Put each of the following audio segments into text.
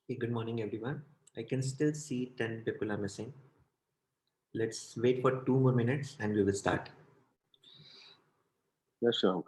Hey, good morning, everyone. I can still see 10 people are missing. Let's wait for 2 more minutes and we will start. Yeah, sure.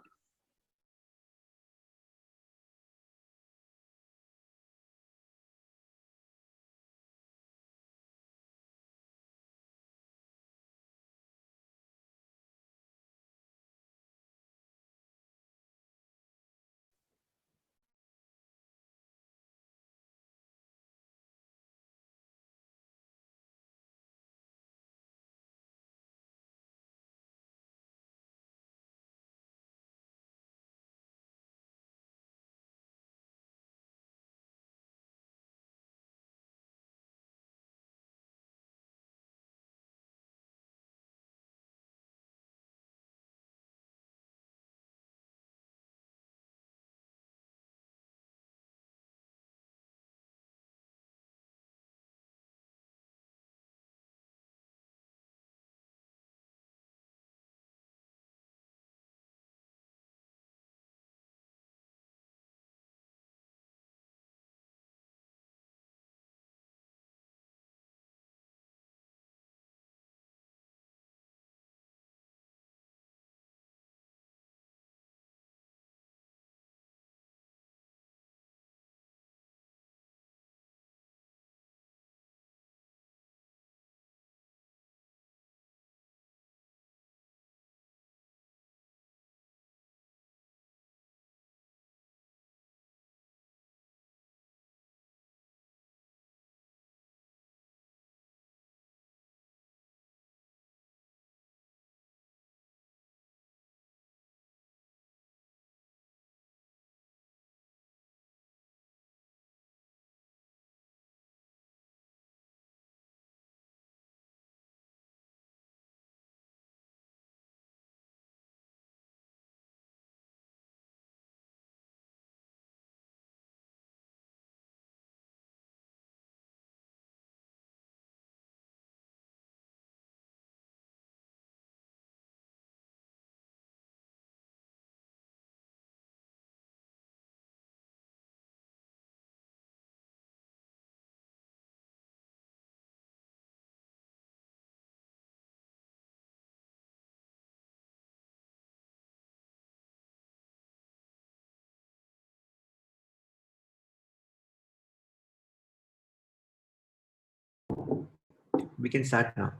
We can start now.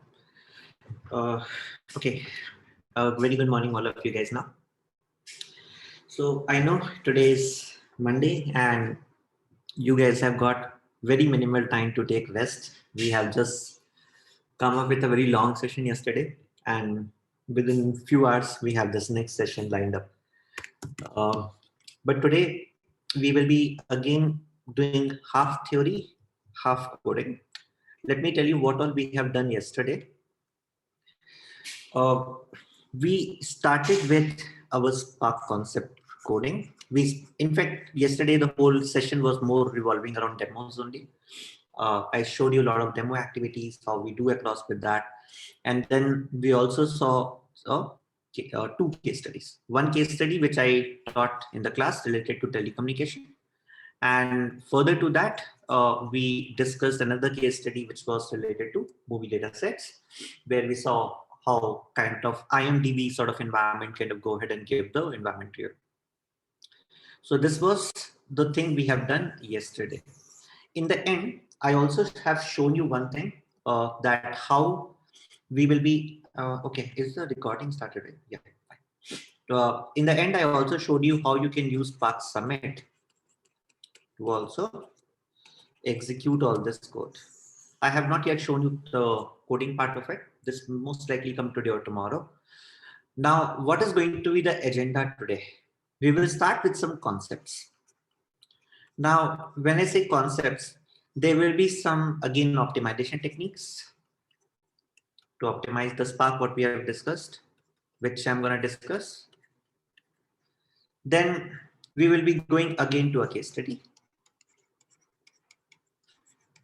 Uh, okay. Very good morning, all of you guys now. So I know today is Monday and you guys have got very minimal time to take rest. We have just come up with a very long session yesterday and within few hours we have this next session lined up. Uh, but today we will be again doing half theory, half coding. Let me tell you what all we have done yesterday. Uh, we started with our Spark concept coding. In fact, yesterday the whole session was more revolving around demos only. I showed you a lot of demo activities, how we do across with that. And then we also saw two case studies. One case study, which I taught in the class related to telecommunication. And further to that, we discussed another case study which was related to movie data sets, where we saw how kind of IMDb sort of environment kind of go ahead and give the environment to you. So this was the thing we have done yesterday. In the end, I also have shown you one thing that how we will be, okay, is the recording started? Right? Yeah, fine. In the end, I also showed you how you can use Spark Summit to also execute all this code. I have not yet shown you the coding part of it. This will most likely come today or tomorrow. Now, what is going to be the agenda today? We will start with some concepts. Now, when I say concepts, there will be some, again, optimization techniques to optimize the Spark, what we have discussed, which I'm going to discuss. Then we will be going again to a case study.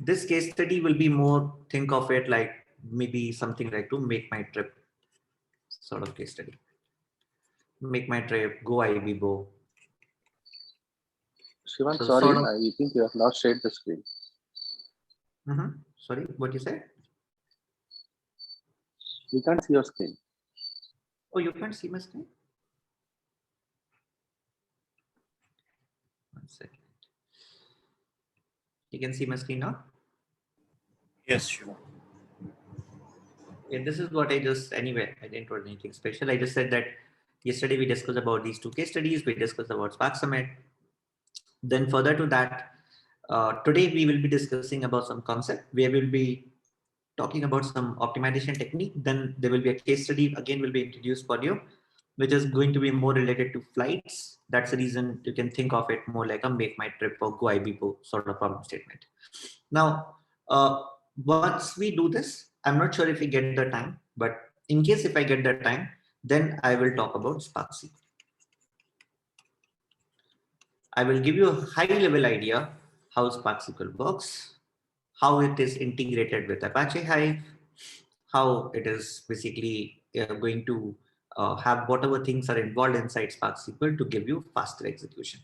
This case study will be more, think of it like maybe something like to make my trip sort of case study. Make my trip, go IBBO. Shivan, So sort sorry, of, I think you have now shared the screen. Sorry, what you said? We can't see your screen. Oh, you can't see my screen? One second. You can see my screen now? Yes, sure. Yeah, this is what I just, anyway, I didn't write anything special. I just said that yesterday we discussed about these two case studies. We discussed about Spark Summit. Then further to that, today we will be discussing about some concept. We will be talking about some optimization technique. Then there will be a case study again will be introduced for you, which is going to be more related to flights. That's the reason you can think of it more like a make my trip or go IBPO sort of problem statement. Now, once we do this, I'm not sure if we get the time, but in case if I get the time, then I will talk about Spark SQL. I will give you a high level idea how Spark SQL works, how it is integrated with Apache Hive, how it is basically going to have whatever things are involved inside Spark SQL to give you faster execution.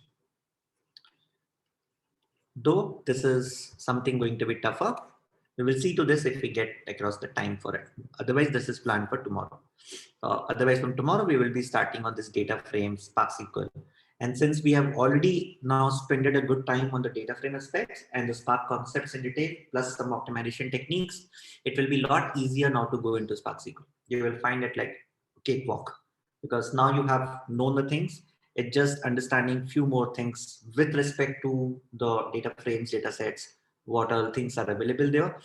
Though this is something going to be tougher, we will see to this if we get across the time for it. Otherwise, this is planned for tomorrow. Otherwise, from tomorrow, we will be starting on this data frame, Spark SQL. And since we have already now spent a good time on the data frame aspects and the Spark concepts in detail, plus some optimization techniques, it will be a lot easier now to go into Spark SQL. You will find it like a cakewalk because now you have known the things. It's just understanding few more things with respect to the data frames, data sets, what all things are available there.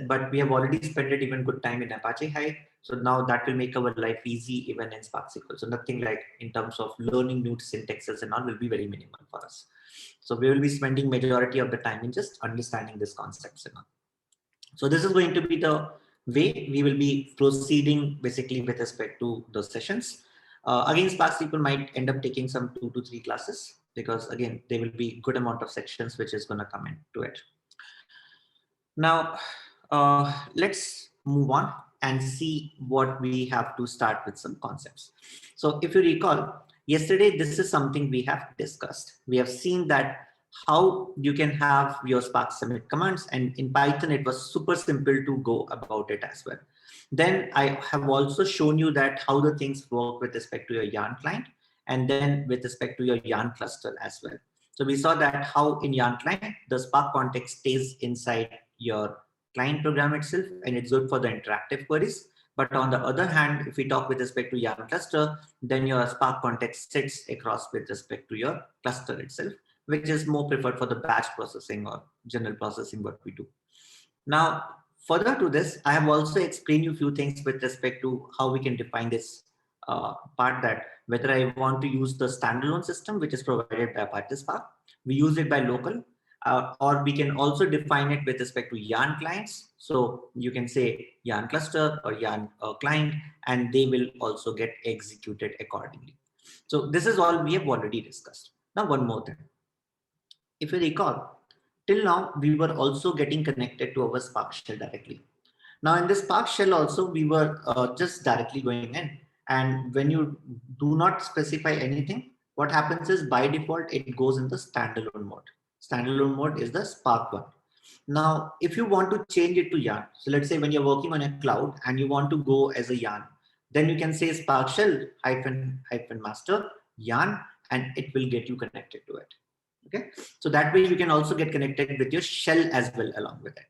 But we have already spent it even good time in Apache Hive. So now that will make our life easy even in Spark SQL. So nothing like in terms of learning new syntaxes and all will be very minimal for us. So we will be spending majority of the time in just understanding these concepts and all. So this is going to be the way we will be proceeding basically with respect to those sessions. Again, Spark SQL might end up taking some 2 to 3 classes because again, there will be good amount of sections which is going to come into it. Now, let's move on and see what we have to start with some concepts. So if you recall, yesterday, this is something we have discussed. We have seen that how you can have your Spark Summit commands, and in Python, it was super simple to go about it as well. Then I have also shown you that how the things work with respect to your Yarn client, and then with respect to your Yarn cluster as well. So we saw that how in Yarn client, the Spark context stays inside your client program itself, and it's good for the interactive queries. But on the other hand, if we talk with respect to Yarn cluster, then your Spark context sits across with respect to your cluster itself, which is more preferred for the batch processing or general processing what we do. Now, further to this, I have also explained you a few things with respect to how we can define this part, that whether I want to use the standalone system, which is provided by Apache Spark, we use it by local, or we can also define it with respect to Yarn clients. So you can say Yarn cluster or Yarn client, and they will also get executed accordingly. So this is all we have already discussed. Now, one more thing. If you recall, till now, we were also getting connected to our Spark shell directly. Now in this Spark shell also, we were just directly going in. And when you do not specify anything, what happens is by default, it goes in the standalone mode. Standalone mode is the Spark one. Now, if you want to change it to Yarn, so let's say when you're working on a cloud and you want to go as a Yarn, then you can say Spark shell hyphen master Yarn, and it will get you connected to it. Okay, so that way you can also get connected with your shell as well along with it.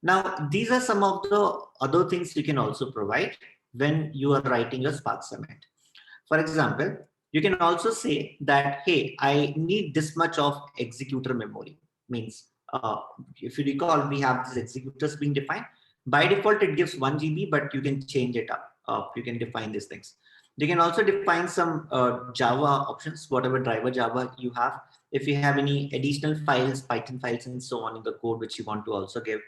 Now, these are some of the other things you can also provide when you are writing your Spark Summit. For example, you can also say that, hey, I need this much of executor memory. Means, if you recall, we have these executors being defined. By default, it gives 1 GB, but you can change it up. You can define these things. You can also define some Java options, whatever driver Java you have. If you have any additional files, Python files, and so on in the code, which you want to also give,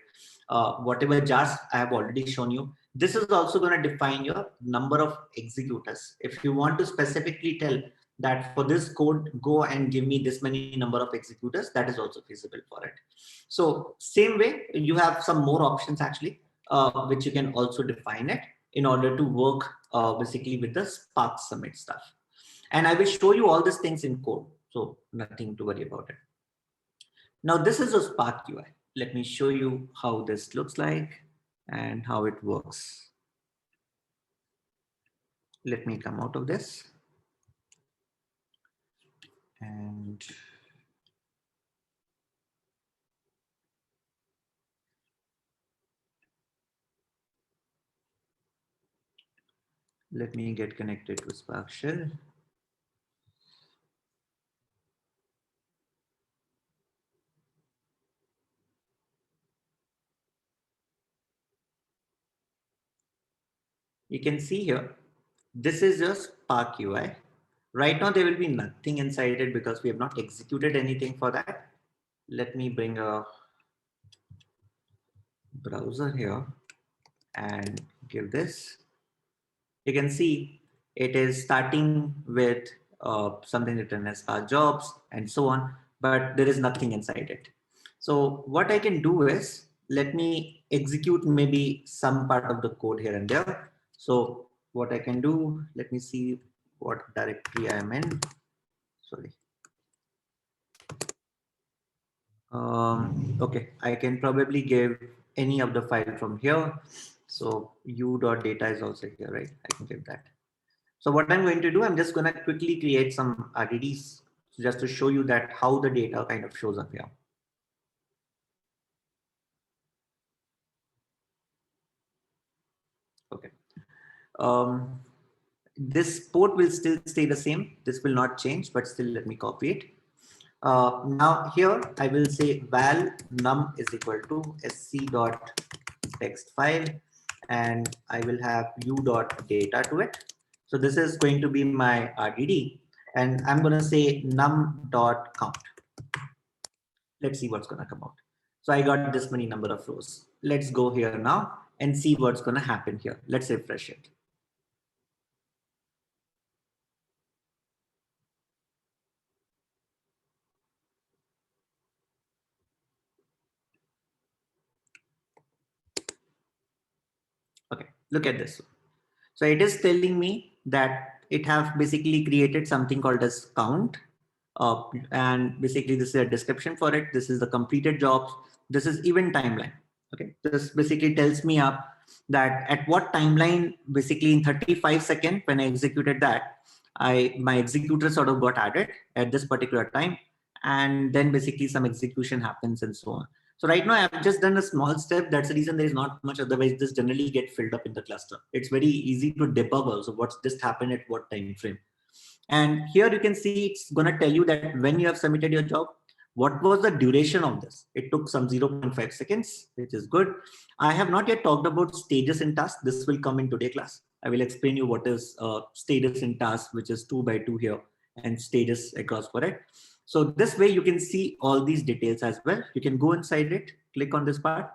whatever jars I have already shown you, this is also going to define your number of executors. If you want to specifically tell that for this code, go and give me this many number of executors, that is also feasible for it. So same way, you have some more options actually, which you can also define it in order to work basically with the Spark Summit stuff. And I will show you all these things in code. So nothing to worry about it. Now this is a Spark UI. let me show you how this looks like and how it works. Let me come out of this. And let me get connected to Spark Shell. You can see here, this is your Spark UI. Right now, there will be nothing inside it because we have not executed anything for that. Let me bring a browser here and give this. You can see it is starting with something written as Spark jobs and so on, but there is nothing inside it. So what I can do is, let me execute maybe some part of the code here and there. So what I can do, let me see what directory I am in. Sorry. Okay, I can probably give any of the file from here. So u.data is also here, right? I can give that. So what I'm going to do, I'm just going to quickly create some RDDs just to show you that how the data kind of shows up here. Okay. This port will still stay the same. This will not change, but still let me copy it. Now here I will say val num is equal to sc.text file, and I will have u.data to it. So this is going to be my RDD, and I'm going to say num.count. Let's see what's going to come out. So I got this many number of rows. Let's go here now and see what's going to happen here. Let's refresh it. Okay, look at this. So it is telling me that it have basically created something called as count. And basically this is a description for it. This is the completed jobs. This is event timeline. Okay, this basically tells me up that at what timeline, basically in 35 seconds when I executed that, my executor sort of got added at this particular time, and then basically some execution happens and so on. So right now I've just done a small step. That's the reason there is not much. Otherwise, this generally get filled up in the cluster. It's very easy to debug also what's just happened at what time frame. And here you can see it's going to tell you that when you have submitted your job, what was the duration of this? It took some 0.5 seconds, which is good. I have not yet talked about stages in task. This will come in today class. I will explain you what is status in task, which is 2 by 2 here, and stages across for it. So this way you can see all these details as well. You can go inside it, click on this part.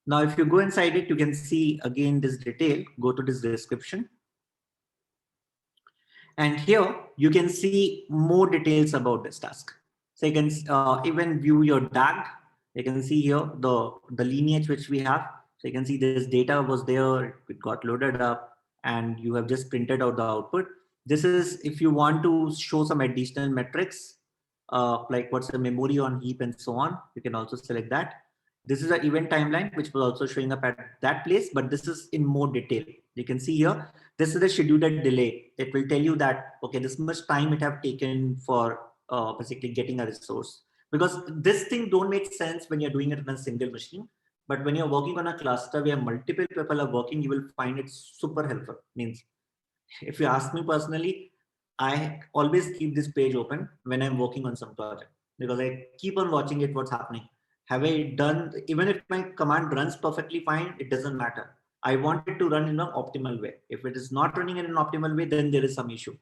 Now, if you go inside it, you can see again this detail, go to this description. And here you can see more details about this task. So you can even view your DAG. You can see here the lineage which we have. So you can see this data was there, it got loaded up, and you have just printed out the output. This is if you want to show some additional metrics, like what's the memory on heap and so on, you can also select that. This is an event timeline, which was also showing up at that place, but this is in more detail. You can see here, this is the scheduled delay. It will tell you that, okay, this much time it have taken for basically getting a resource. Because this thing don't make sense when you're doing it on a single machine. But when you're working on a cluster where multiple people are working, you will find it super helpful. Means, if you ask me personally, I always keep this page open when I'm working on some project because I keep on watching it, what's happening. Have I done, even if my command runs perfectly fine, it doesn't matter. I want it to run in an optimal way. If it is not running in an optimal way, then there is some issue.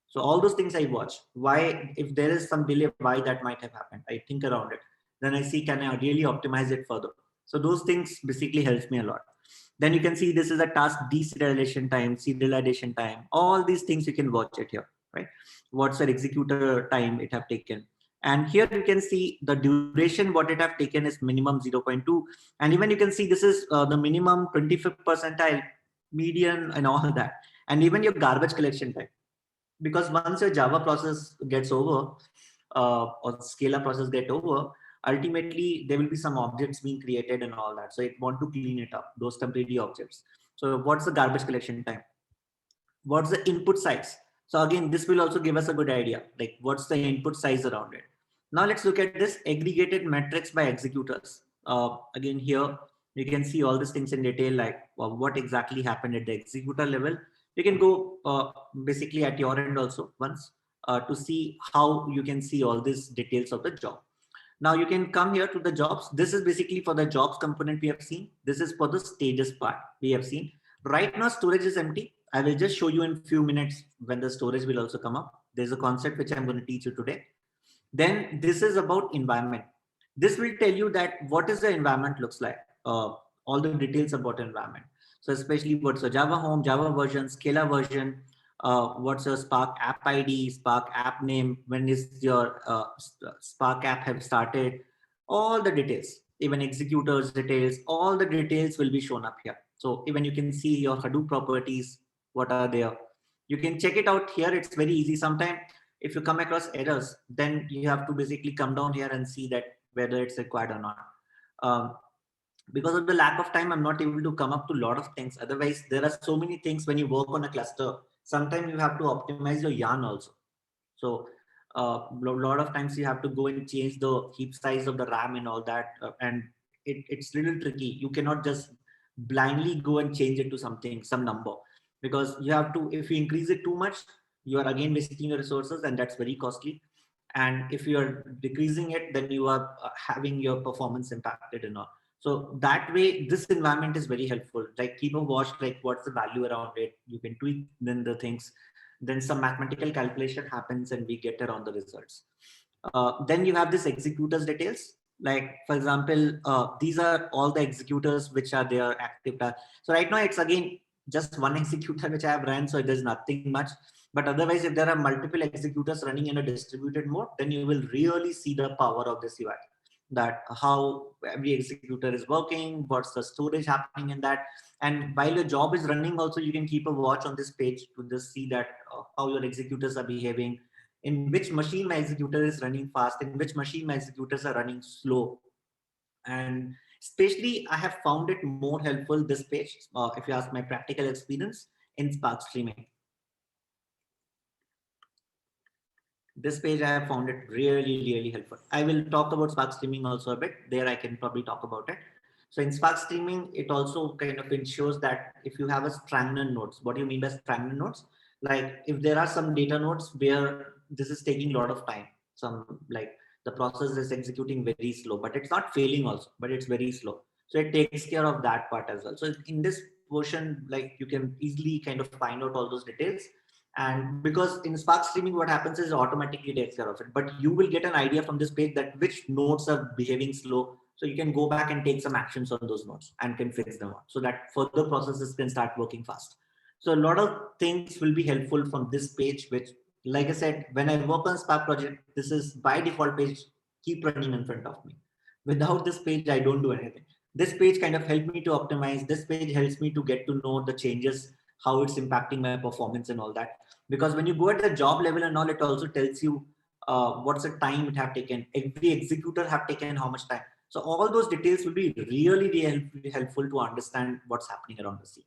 So all those things I watch. Why, if there is some delay, why that might have happened. I think around it. Then I see, can I really optimize it further? So those things basically helps me a lot. Then you can see this is a task deserialization time, serialization time. All these things you can watch it here, right? What's the executor time it have taken. And here you can see the duration, what it have taken is minimum 0.2. And even you can see this is the minimum 25th percentile, median and all that. And even your garbage collection time. Because once your Java process gets over, or Scala process get over, ultimately there will be some objects being created and all that. So it want to clean it up, those temporary objects. So what's the garbage collection time? What's the input size? So again, this will also give us a good idea, like what's the input size around it. Now let's look at this aggregated metrics by executors. Again, here you can see all these things in detail, like what exactly happened at the executor level. You can go basically at your end also once to see how you can see all these details of the job. Now you can come here to the jobs. This is basically for the jobs component we have seen. This is for the stages part we have seen. Right now storage is empty. I will just show you in few minutes when the storage will also come up. There's a concept which I'm going to teach you today. Then this is about environment. This will tell you that what is the environment looks like, all the details about environment. So especially what's a Java home, Java version, Scala version, what's your Spark app ID, Spark app name, when is your Spark app have started, all the details, even executors details, all the details will be shown up here. So even you can see your Hadoop properties, what are there. You can check it out here. It's very easy. Sometimes if you come across errors, then you have to basically come down here and see that whether it's required or not. Um, because of the lack of time, I'm not able to come up to a lot of things. Otherwise, there are so many things when you work on a cluster. Sometimes you have to optimize your yarn also. So a lot of times you have to go and change the heap size of the RAM and all that. And it's a little tricky. You cannot just blindly go and change it to something, some number, because you have to, if you increase it too much, you are again wasting your resources and that's very costly. And if you are decreasing it, then you are having your performance impacted and all. So that way, this environment is very helpful. Like keep a watch, like what's the value around it. You can tweak then the things, then some mathematical calculation happens and we get around the results. Then you have this executors details. Like for example, these are all the executors which are there active. So right now it's again just one executor which I have run, so there's nothing much. But otherwise, if there are multiple executors running in a distributed mode, then you will really see the power of this UI. That how every executor is working, what's the storage happening in that. And while your job is running also, you can keep a watch on this page to just see that how your executors are behaving, in which machine my executor is running fast, in which machine my executors are running slow. And especially I have found it more helpful, this page, if you ask my practical experience in Spark streaming. This page I have found it really helpful. I will talk about Spark streaming also a bit. There I can probably talk about it. So in Spark streaming, it also kind of ensures that if you have a strangler nodes, what do you mean by strangler nodes? Like if there are some data nodes where this is taking a lot of time, some like the process is executing very slow, but it's not failing also, but it's very slow. So it takes care of that part as well. So in this version, like you can easily kind of find out all those details. And because in Spark streaming, what happens is automatically takes care of it. But you will get an idea from this page that which nodes are behaving slow. So you can go back and take some actions on those nodes and can fix them out so that further processes can start working fast. So a lot of things will be helpful from this page, which, like I said, when I work on Spark project, this is by default page, keep running in front of me. Without this page, I don't do anything. This page kind of helped me to optimize. This page helps me to get to know the changes, how it's impacting my performance and all that. Because when you go at the job level and all, it also tells you what's the time it have taken. Every executor have taken how much time. So all those details will be really helpful to understand what's happening around the scene.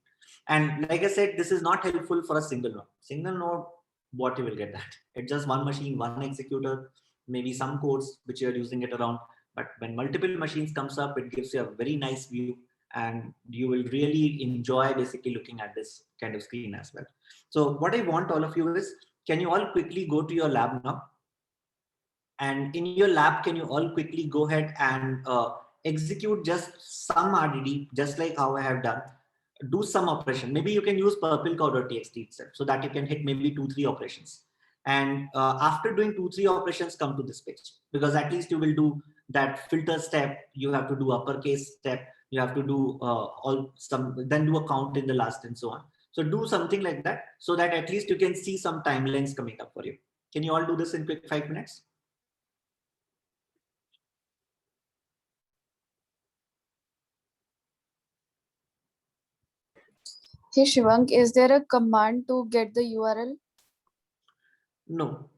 And like I said, this is not helpful for a single node. Single node, what you will get that. It's just one machine, one executor, maybe some codes which you're using it around. But when multiple machines comes up, it gives you a very nice view and you will really enjoy basically looking at this kind of screen as well. So what I want all of you is, can you all quickly go to your lab now? And in your lab, can you all quickly go ahead and execute just some RDD, just like how I have done. Do some operation. Maybe you can use purple code.txt itself so that you can hit maybe 2-3 operations. And after doing 2-3 operations, come to this page, because at least you will do that filter step. You have to do uppercase step. You have to do then do a count in the last and so on. So do something like that so that at least you can see some timelines coming up for you. Can you all do this in quick 5 minutes? Hey Shivank, is there a command to get the URL? No.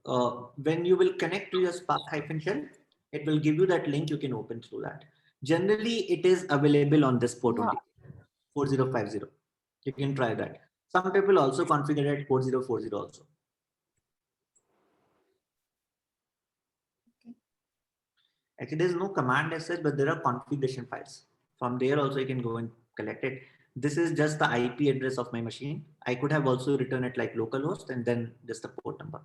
When you will connect to your Spark-shell, It will give you that link. You can open through that. Generally, it is available on this port only, 4050. You can try that. Some people also configure it 4040 also. Actually, there's no command as such, but there are configuration files. From there also you can go and collect it. This is just the IP address of my machine. I could have also written it like localhost and then just the port number.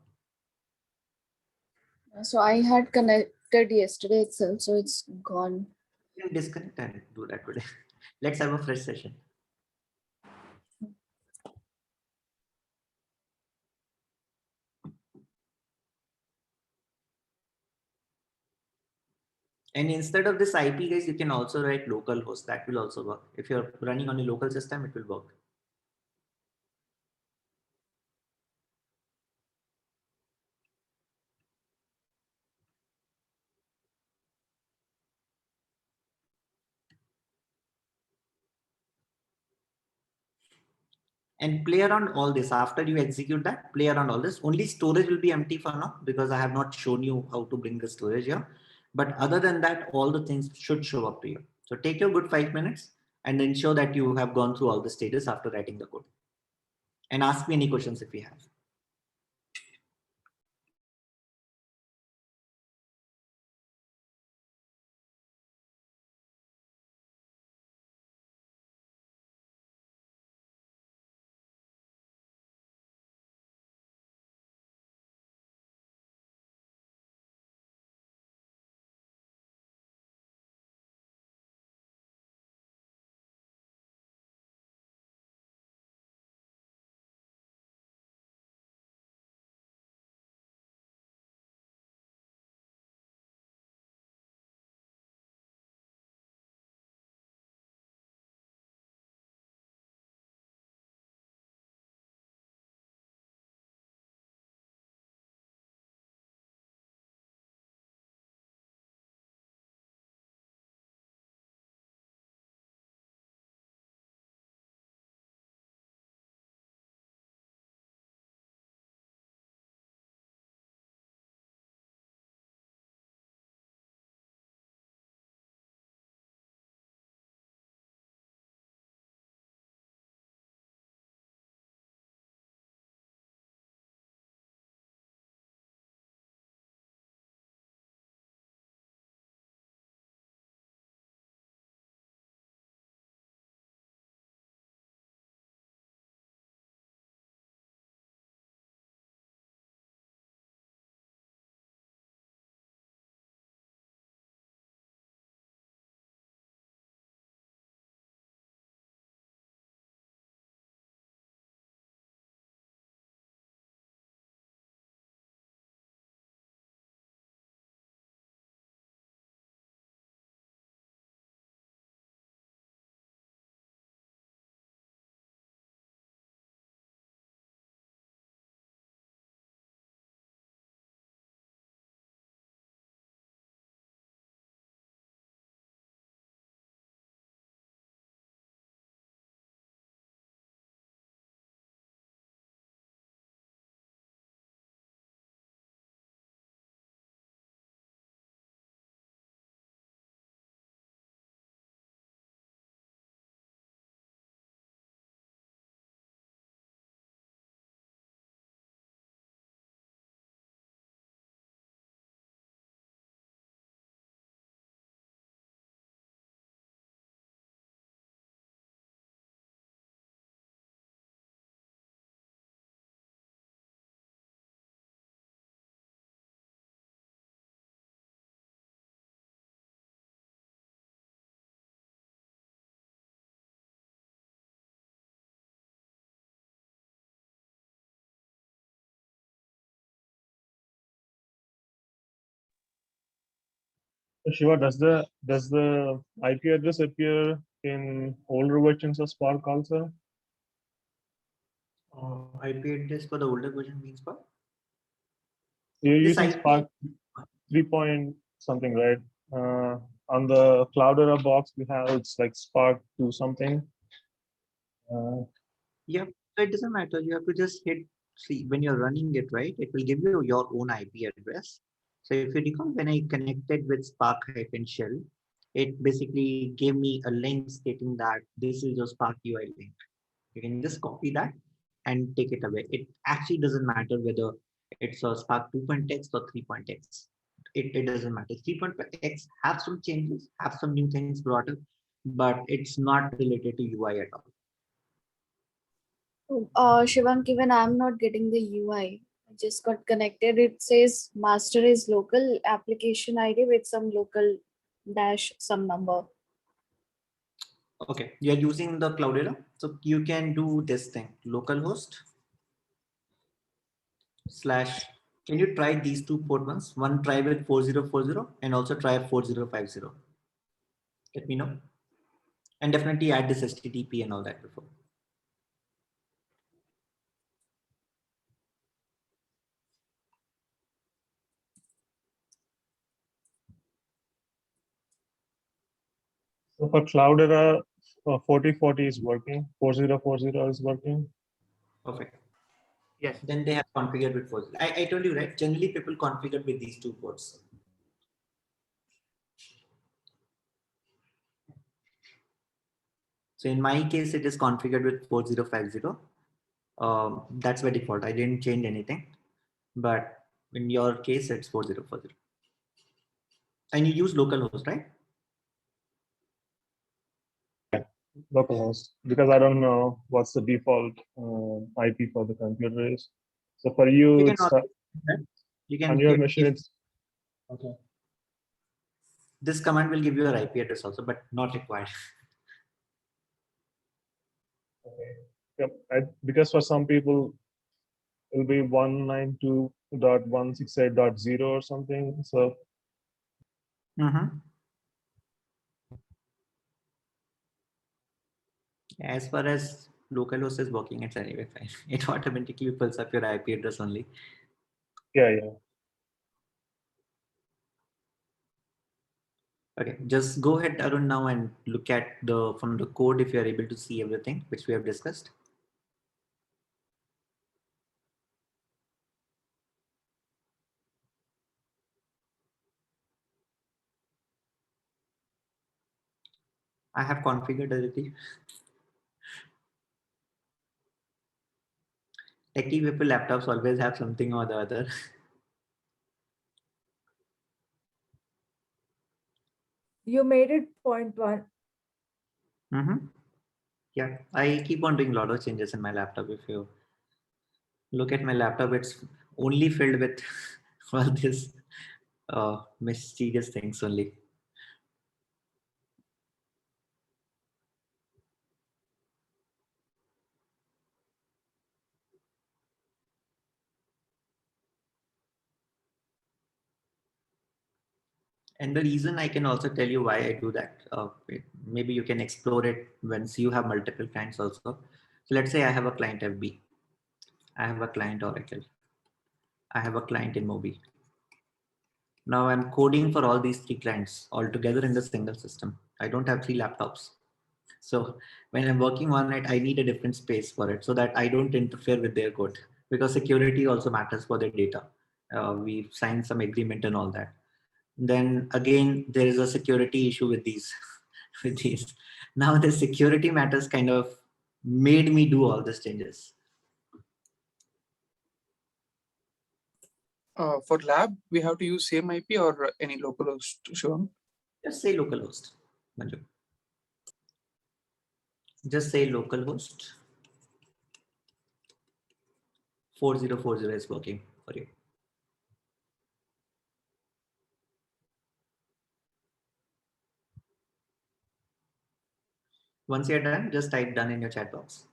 So I had connected yesterday itself, so it's gone. You can disconnect and do that today. Let's have a fresh session. And instead of this IP, guys, you can also write localhost. That will also work. If you're running on a local system, it will work. And play around all this. After you execute that, play around all this. Only storage will be empty for now because I have not shown you how to bring the storage here. But other than that, all the things should show up to you. So take your good 5 minutes and ensure that you have gone through all the stages after writing the code. And ask me any questions if you have. Shiva, does the IP address appear in older versions of Spark also? IP address for the older version means what? You're This using IP Spark 3 point something, right? On the Cloudera box we have it's like Spark 2 something. Yeah, so it doesn't matter. You have to just hit, see, when you're running it, right? It will give you your own IP address. So if you recall, when I connected with Spark-shell, it basically gave me a link stating that this is your Spark UI link. You can just copy that and take it away. It actually doesn't matter whether it's a Spark 2.x or 3.x. It doesn't matter. 3.x have some changes, have some new things brought up, but it's not related to UI at all. Shivank, even I'm not getting the UI. I just got connected. It says master is local application ID with some local dash some number. Okay, you're using the Cloudera, so you can do this thing: localhost slash. Can you try these two port ones? One try with 4040 and also try 4050. Let me know, and definitely add this HTTP and all that before. So for Cloudera, 4040 is working, 4040 is working. Perfect. Yes. Then they have configured with 40. I told you, right? Generally, people configure with these two ports. So in my case, it is configured with 4050. That's by default. I didn't change anything. But in your case, it's 4040. And you use localhost, right? Localhost, because I don't know what's the default IP for the computer is. So for you, You can it's also, you can on your get, machine. if, It's okay. this command will give you your IP address also, but not required. Okay. Yep. Because for some people, it'll be 192.168.0 or something. So As far as localhost is working, it's anyway fine. It automatically pulls up your IP address only. yeah. Okay, just go ahead, Arun, now and look at from the code if you are able to see everything which we have discussed. I have configured everything. Techie people laptops always have something or the other. You made it point one. Yeah, I keep on doing a lot of changes in my laptop. If you look at my laptop, it's only filled with all these mysterious things only. And the reason I can also tell you why I do that, maybe you can explore it once you have multiple clients also. So let's say I have a client FB, I have a client Oracle, I have a client in Mobi. Now I'm coding for all these three clients all together in the single system. I don't have three laptops. So when I'm working on it, I need a different space for it so that I don't interfere with their code, because security also matters for their data. We've signed some agreement and all that. Then again, there is a security issue with these. With these. Now the security matters kind of made me do all these changes. For lab, we have to use same IP or any local host, Shivam? Just say localhost, Manju. Just say localhost. 4040 is working for you. Once you're done, just type done in your chat box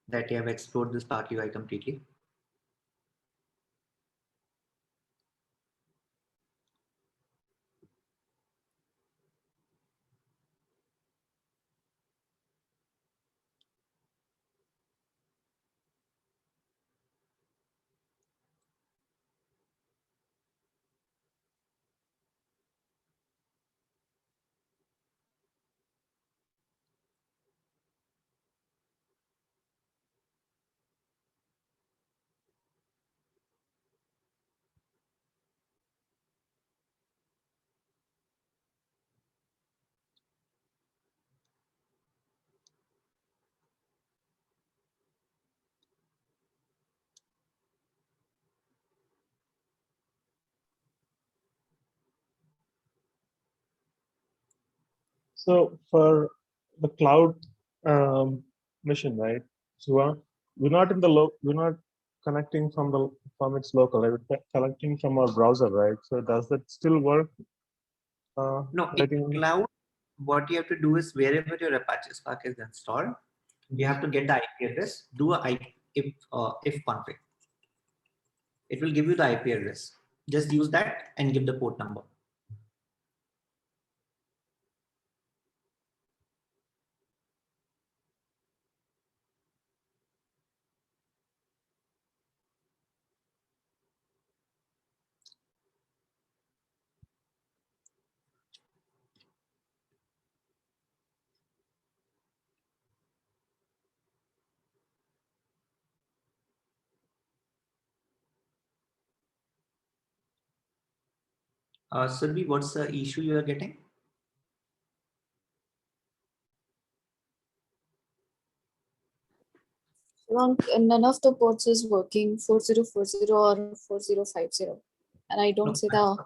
that you have explored this Spark UI completely. So for the cloud mission, right? So we're not in the we're not connecting from its local, right? We're connecting from our browser, right? So does that still work? No, Right in in- cloud, what you have to do is wherever your Apache Spark is installed, you have to get the IP address, do a if config. It will give you the IP address. Just use that and give the port number. Surbi, what's the issue you are getting? None of the ports is working, 4040 or 4050. And I don't No, see the,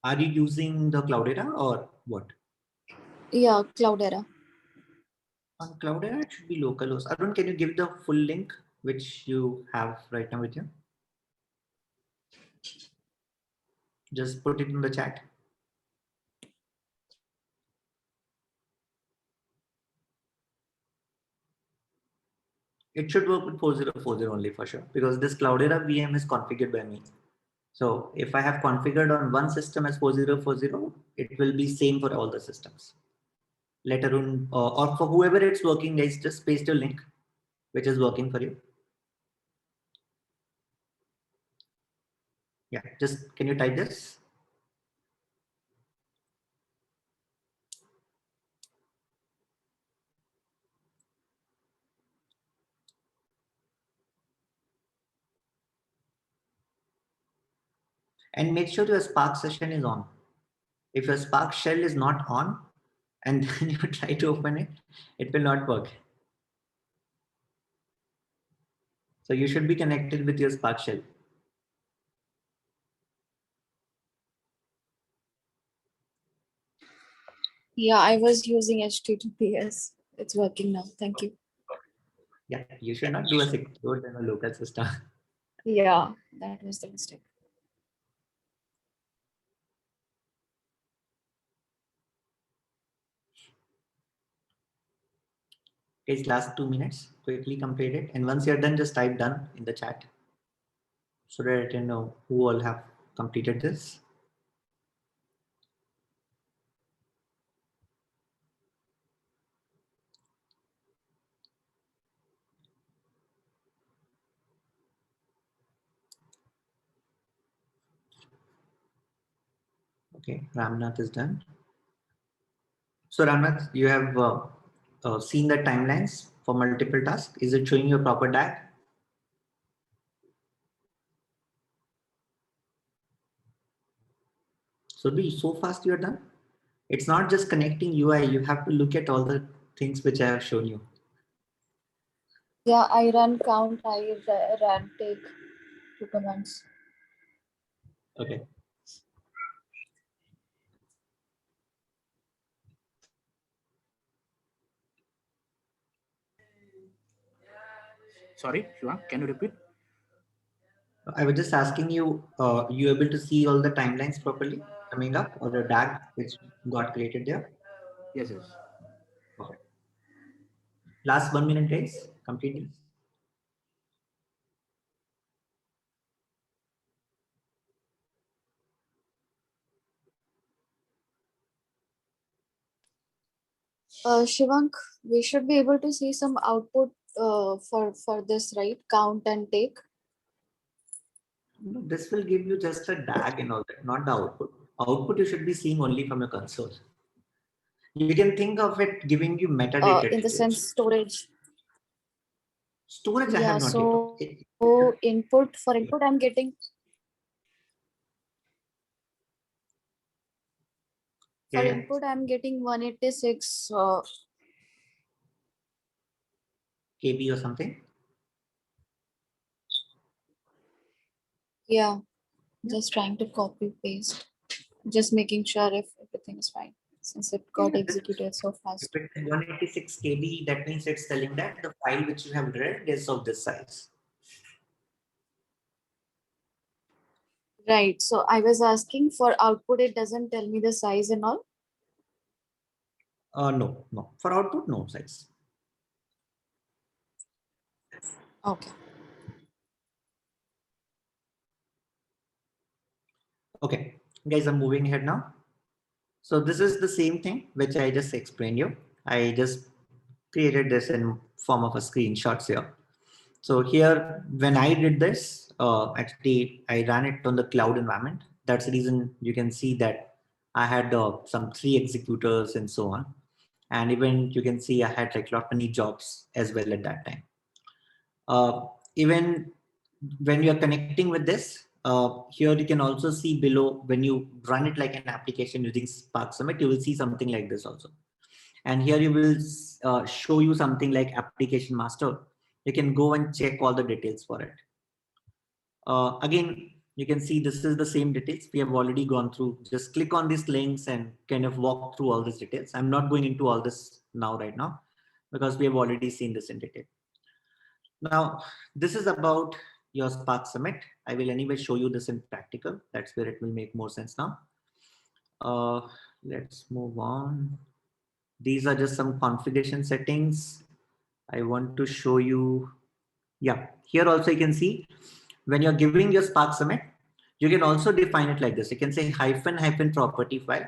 are you using the Cloudera or what? yeah, Cloudera. On Cloudera, it should be localhost. Arun, can you give the full link which you have right now with you? Just put it in the chat. It should work with 4040 only for sure, because this Cloudera VM is configured by me. So if I have configured on one system as 4040, it will be same for all the systems. Let Arun, or for whoever it's working, guys, just paste your link, which is working for you. Yeah, just can you type this? And make sure your Spark session is on. If your Spark shell is not on and then you try to open it, it will not work. So you should be connected with your Spark shell. Yeah, I was using HTTPS. It's working now. Thank you. Yeah, you should not do a secure than a local system. Yeah, that was the mistake. It's last 2 minutes, quickly complete it. And once you're done, just type done in the chat so that I can know who all have completed this. Okay, Ramnath is done. So Ramnath, you have seen the timelines for multiple tasks. Is it showing you a proper DAG? So be so fast you're done. It's not just connecting UI. You have to look at all the things which I have shown you. Yeah, I run count, I ran take 2 commands. Okay. Sorry, Shivang, can you repeat? I was just asking you, you able to see all the timelines properly coming up or the DAG which got created there? Yes, yes. Perfect. Last 1 minute, guys. Complete this. Shivank, we should be able to see some output for this, right? Count and take. No, this will give you just a DAG and all that, not the output. Output you should be seeing only from your console. You can think of it giving you metadata In the sense details. storage. Storage I Yeah, have not so yet. input, for input I'm getting, Yeah, for yeah. input I'm getting 186. KB or something. Yeah, just trying to copy paste, just making sure if everything is fine. since it got Yeah, executed so if fast. it's 186 KB, that means it's telling that the file which you have read is of this size. Right. So I was asking for output, it doesn't tell me the size and all. No. For output, no size. Okay. Okay, guys, I'm moving ahead now. So this is the same thing which I just explained you. I just created this in form of a screenshots here. So here, when I did this, actually I ran it on the cloud environment. That's the reason you can see that I had some 3 executors and so on. And even you can see I had like lot many jobs as well at that time. Even when you're connecting with this, here you can also see below when you run it like an application using Spark Summit, you will see something like this also. And here you will show you something like application master. You can go and check all the details for it. Again, you can see this is the same details we have already gone through. Just click on these links and kind of walk through all these details. I'm not going into all this now right now because we have already seen this in detail. Now, this is about your Spark Summit. I will anyway show you this in practical. That's where it will make more sense now. Let's move on. These are just some configuration settings. I want to show you. Yeah, here also you can see when you're giving your Spark Summit, you can also define it like this. You can say hyphen property file,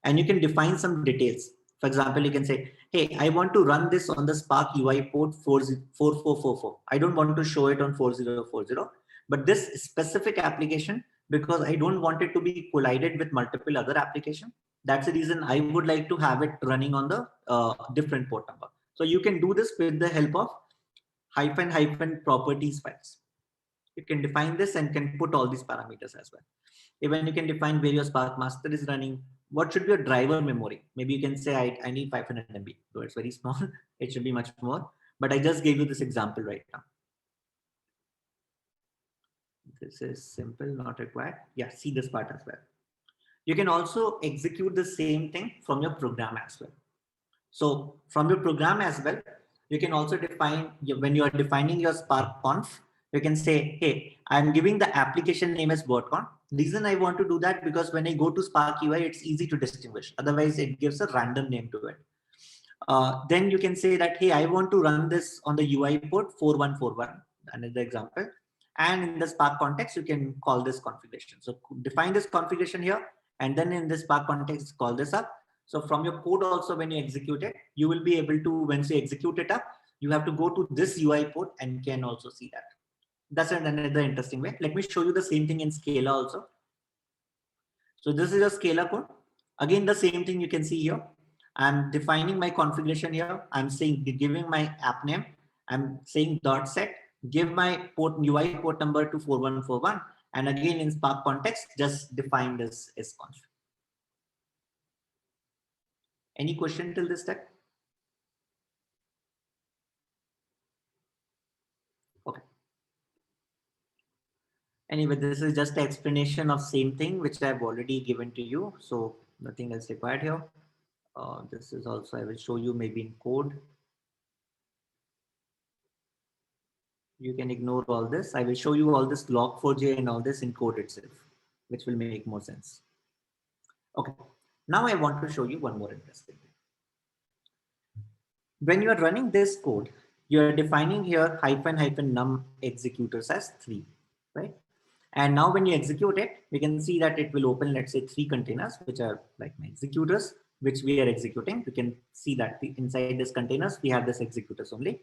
and you can define some details. For example, you can say, hey, I want to run this on the Spark UI port 4444. I don't want to show it on 4040, but this specific application, because I don't want it to be collided with multiple other applications. That's the reason I would like to have it running on the different port number. So you can do this with the help of hyphen properties files. You can define this and can put all these parameters as well. Even you can define where your Spark master is running. What should be your driver memory? Maybe you can say I need 500 MB. So it's very small. It should be much more. But I just gave you this example right now. This is simple, not required. Yeah, see this part as well. You can also execute the same thing from your program as well. So from your program as well, you can also define, when you are defining your Spark conf, you can say, hey, I'm giving the application name as WordConf. Reason I want to do that because when I go to Spark UI, it's easy to distinguish. Otherwise, it gives a random name to it. Then you can say that, hey, I want to run this on the UI port 4141, another example. And in the Spark context, you can call this configuration. So define this configuration here. And then in the Spark context, call this up. So from your code also, when you execute it, you will be able to, once you execute it up, you have to go to this UI port and can also see that. That's another interesting way. Let me show you the same thing in Scala also. So this is a Scala code. Again, the same thing you can see here. I'm defining my configuration here. I'm saying, giving my app name. I'm saying dot set, give my port UI port number to 4141. And again, in Spark context, just define this as conf. Any question till this step? Okay. Anyway, this is just an explanation of same thing, which I've already given to you. So nothing else required here. This is also, I will show you maybe in code. You can ignore all this. I will show you all this log4j and all this in code itself, which will make more sense. Okay. Now I want to show you one more interesting thing. When you are running this code, you are defining here --num executors as 3, right? And now when you execute it, we can see that it will open, let's say 3 containers, which are like my executors, which we are executing. You can see that inside this containers, we have this executors only.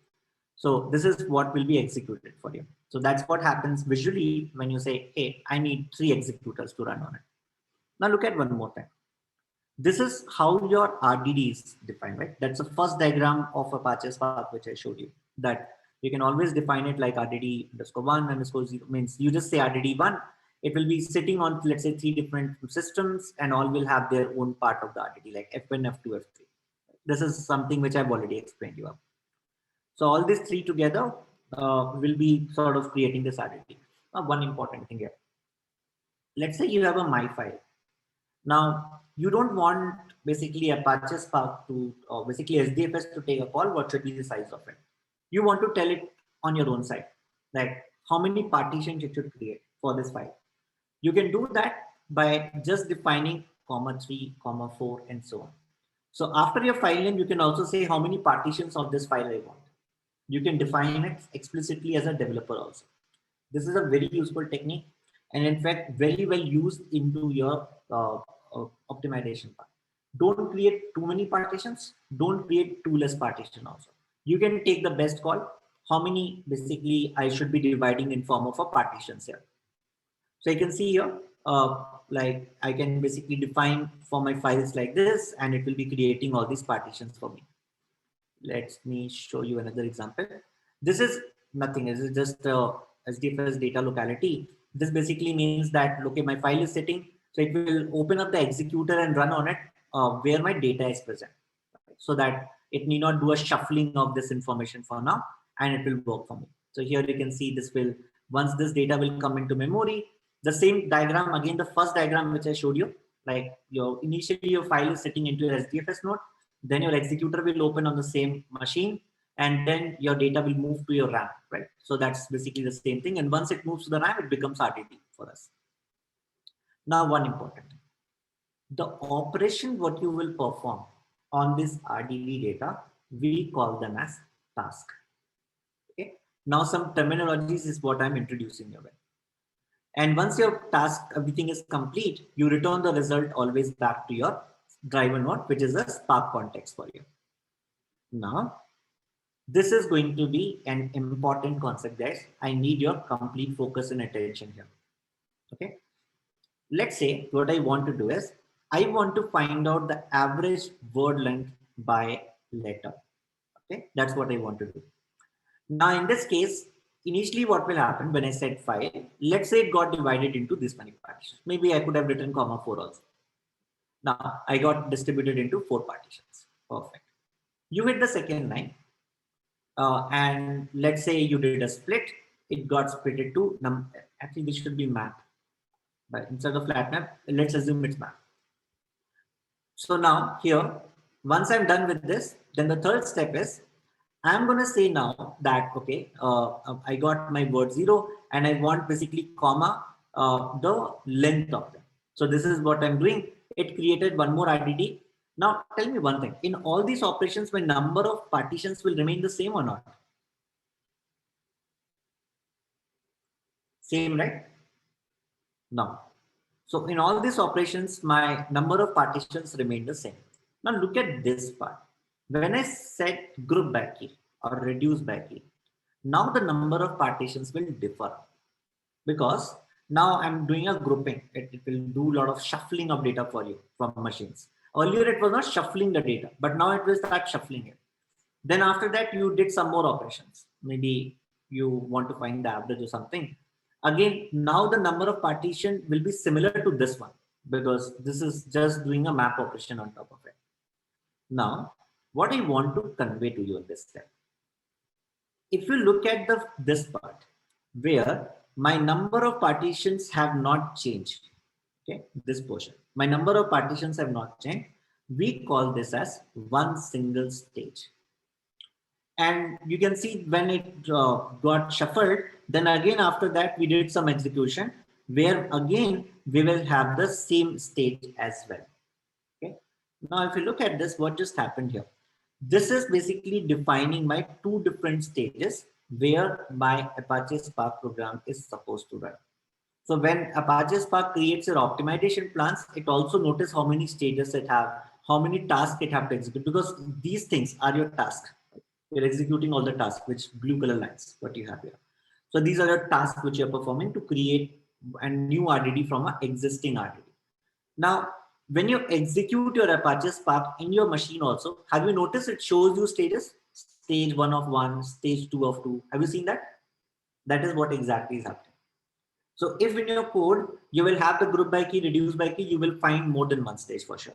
So this is what will be executed for you. So that's what happens visually when you say, hey, I need 3 executors to run on it. Now look at one more time. This is how your RDD is defined, right? That's the first diagram of Apache Spark, which I showed you, that you can always define it like RDD_1_0 means you just say RDD1. It will be sitting on, let's say, 3 different systems and all will have their own part of the RDD, like F1, F2, F3. This is something which I've already explained you. So all these 3 together will be sort of creating this RDD. One important thing here. Let's say you have a my file. Now, you don't want basically Apache Spark to, or basically SDFS to take a call, what should be the size of it. You want to tell it on your own side, like how many partitions it should create for this file. You can do that by just defining comma 3, comma 4, and so on. So after your file name, you can also say how many partitions of this file I want. You can define it explicitly as a developer also. This is a very useful technique, and in fact, very well used into your optimization part. Don't create too many partitions. Don't create too less partition also. You can take the best call. How many basically I should be dividing in form of a partitions here. So you can see here, like I can basically define for my files like this, and it will be creating all these partitions for me. Let me show you another example. This is nothing. This is just SDFS data locality. This basically means that, okay, my file is sitting, so it will open up the executor and run on it where my data is present, so that it need not do a shuffling of this information for now, and it will work for me. So here you can see this will, once this data will come into memory, the same diagram again, the first diagram which I showed you, like your initially your file is sitting into your SDFS node, then your executor will open on the same machine, and then your data will move to your RAM, right? So that's basically the same thing. And once it moves to the RAM, it becomes RDD for us. Now, one important thing, the operation what you will perform on this RDD data, we call them as task. Okay. Now some terminologies is what I'm introducing you with. And once your task, everything is complete, you return the result always back to your driver node, which is a Spark context for you. Now, this is going to be an important concept, guys. I need your complete focus and attention here. Okay. Let's say what I want to do is I want to find out the average word length by letter. Okay. That's what I want to do. Now, in this case, initially what will happen when I set file, let's say it got divided into this many partitions. Maybe I could have written comma 4 also. Now I got distributed into 4 partitions. Perfect. You hit the second line. And let's say you did a split, it got split into actually this should be map, but instead of flat map, let's assume it's map. So now here, once I'm done with this, then the third step is I'm going to say now that, okay, I got my word 0 and I want basically comma the length of them. So this is what I'm doing. It created one more RDD. Now tell me one thing, in all these operations, my number of partitions will remain the same or not? Same, right? No. So in all these operations, my number of partitions remain the same. Now look at this part. When I set group by key or reduce by key, now the number of partitions will differ because now I'm doing a grouping. It will do a lot of shuffling of data for you from machines. Earlier it was not shuffling the data, but now it will start shuffling it. Then after that, you did some more operations. Maybe you want to find the average or something. Again, now the number of partition will be similar to this one because this is just doing a map operation on top of it. Now, what I want to convey to you in this step, if you look at this part where my number of partitions have not changed, okay, this portion, my number of partitions have not changed, we call this as one single stage. And you can see when it got shuffled, then again after that we did some execution where again we will have the same stage as well. Okay. Now if you look at this, what just happened here? This is basically defining my 2 different stages where my Apache Spark program is supposed to run. So when Apache Spark creates your optimization plans, it also notices how many stages it have, how many tasks it have to execute, because these things are your tasks. You're executing all the tasks, which blue color lines, what you have here. So these are the tasks which you're performing to create a new RDD from an existing RDD. Now, when you execute your Apache Spark in your machine also, have you noticed it shows you stages? Stage 1 of 1, stage 2 of 2. Have you seen that? That is what exactly is happening. So if in your code, you will have the group by key, reduce by key, you will find more than one stage for sure.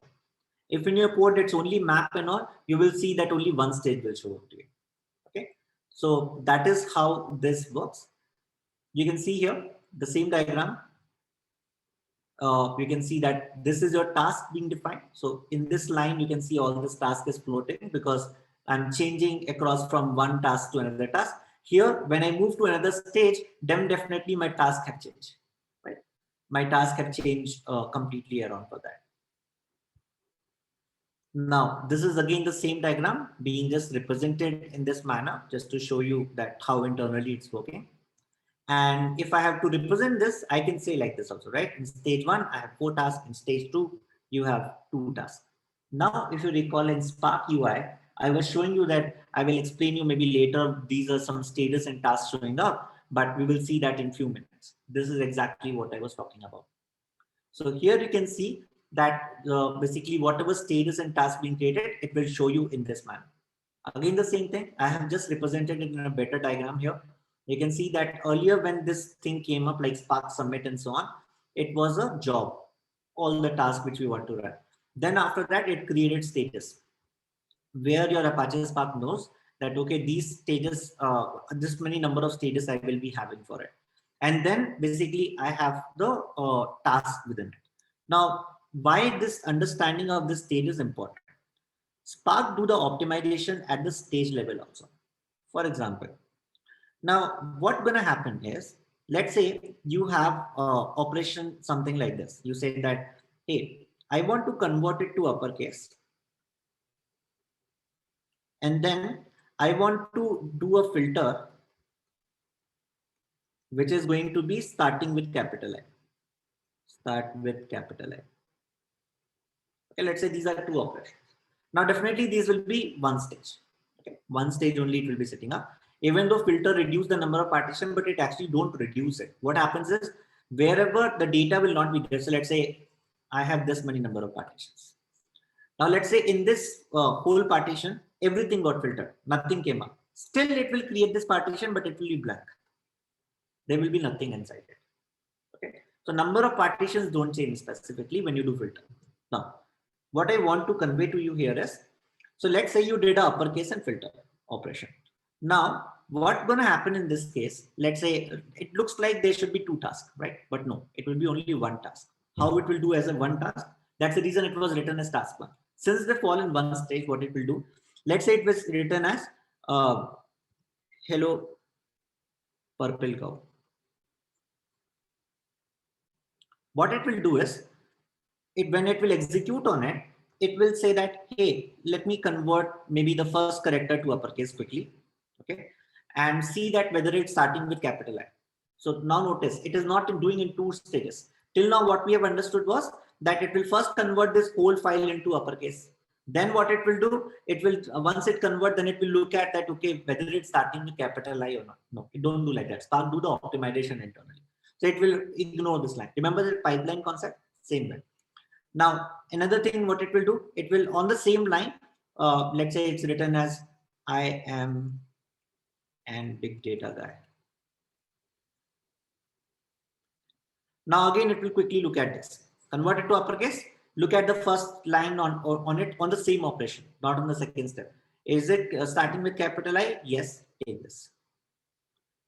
If in your code, it's only map and all, you will see that only one stage will show up to you. Okay. So that is how this works. You can see here the same diagram. you can see that this is your task being defined. So in this line, you can see all this task is floating because I'm changing across from one task to another task. Here, when I move to another stage, then definitely my task have changed, right? My task have changed completely around for that. Now, this is again the same diagram being just represented in this manner, just to show you that how internally it's working. And if I have to represent this, I can say like this also, right? In stage 1, I have 4 tasks. In stage 2, you have 2 tasks. Now, if you recall in Spark UI, I was showing you that I will explain you maybe later. These are some status and tasks showing up, but we will see that in few minutes. This is exactly what I was talking about. So here you can see that basically whatever status and task being created, it will show you in this manner. Again, the same thing. I have just represented it in a better diagram here. You can see that earlier when this thing came up like Spark Submit and so on, it was a job, all the tasks which we want to run. Then after that, it created status where your Apache Spark knows that, okay, these stages, this many number of stages I will be having for it. And then basically I have the task within it. Now, why this understanding of this stage is important? Spark do the optimization at the stage level also. For example, now what's going to happen is, let's say you have operation something like this. You say that, hey, I want to convert it to uppercase. And then I want to do a filter which is going to be starting with capital I. Start with capital I. Okay, let's say these are 2 operations. Now definitely these will be one stage. Okay, one stage only it will be setting up. Even though filter reduce the number of partition, but it actually don't reduce it. What happens is wherever the data will not be there. So let's say I have this many number of partitions. Now let's say in this whole partition, everything got filtered, nothing came up. Still it will create this partition, but it will be blank. There will be nothing inside it. Okay. So number of partitions don't change specifically when you do filter. Now, what I want to convey to you here is, so let's say you did a uppercase and filter operation. Now, what's going to happen in this case? Let's say it looks like there should be 2 tasks, right? But no, it will be only 1 task. How it will do as a 1 task? That's the reason it was written as task 1. Since they fall in one stage, what it will do? Let's say it was written as hello purple cow. What it will do is, when it will execute on it, it will say that, hey, let me convert maybe the first character to uppercase quickly, okay, and see that whether it's starting with capital I. So now notice, it is not doing in 2 stages. Till now, what we have understood was that it will first convert this whole file into uppercase. Then what it will do, it will, once it convert, then it will look at that, okay, whether it's starting with capital I or not. No, it don't do like that. Spark do the optimization internally. So it will ignore this line. Remember the pipeline concept? Same way. Now, another thing, what it will do, it will on the same line, let's say it's written as I am an big data guy. Now again, it will quickly look at this. Convert it to uppercase. Look at the first line on it on the same operation, not on the second step. Is it starting with capital I? Yes, take this.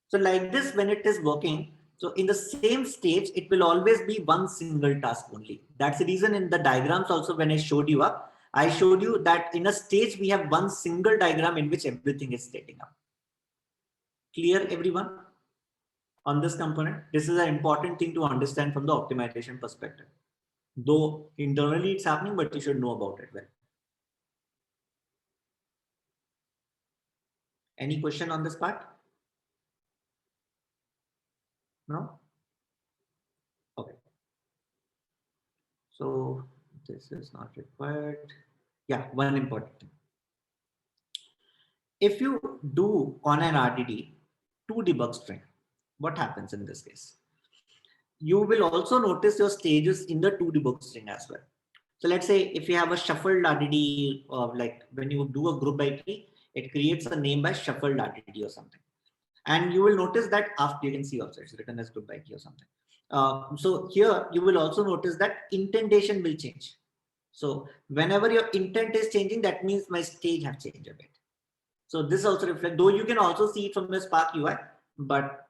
So like this, when it is working, so in the same stage, it will always be one single task only. That's the reason in the diagrams also, when I showed you up, I showed you that in a stage, we have one single diagram in which everything is setting up. Clear, everyone? On this component, this is an important thing to understand from the optimization perspective. Though internally it's happening, but you should know about it well. Any question on this part? No? Okay. So this is not required. Yeah, one important thing. If you do on an RDD to debug string, what happens in this case? You will also notice your stages in the to debug string as well. So let's say if you have a shuffled RDD, like when you do a group by key, it creates a name by shuffled RDD or something. And you will notice that after, you can see also it's written as group by key or something. So here you will also notice that indentation will change. So whenever your intent is changing, that means my stage have changed a bit. So this also reflects, though you can also see it from the Spark UI, but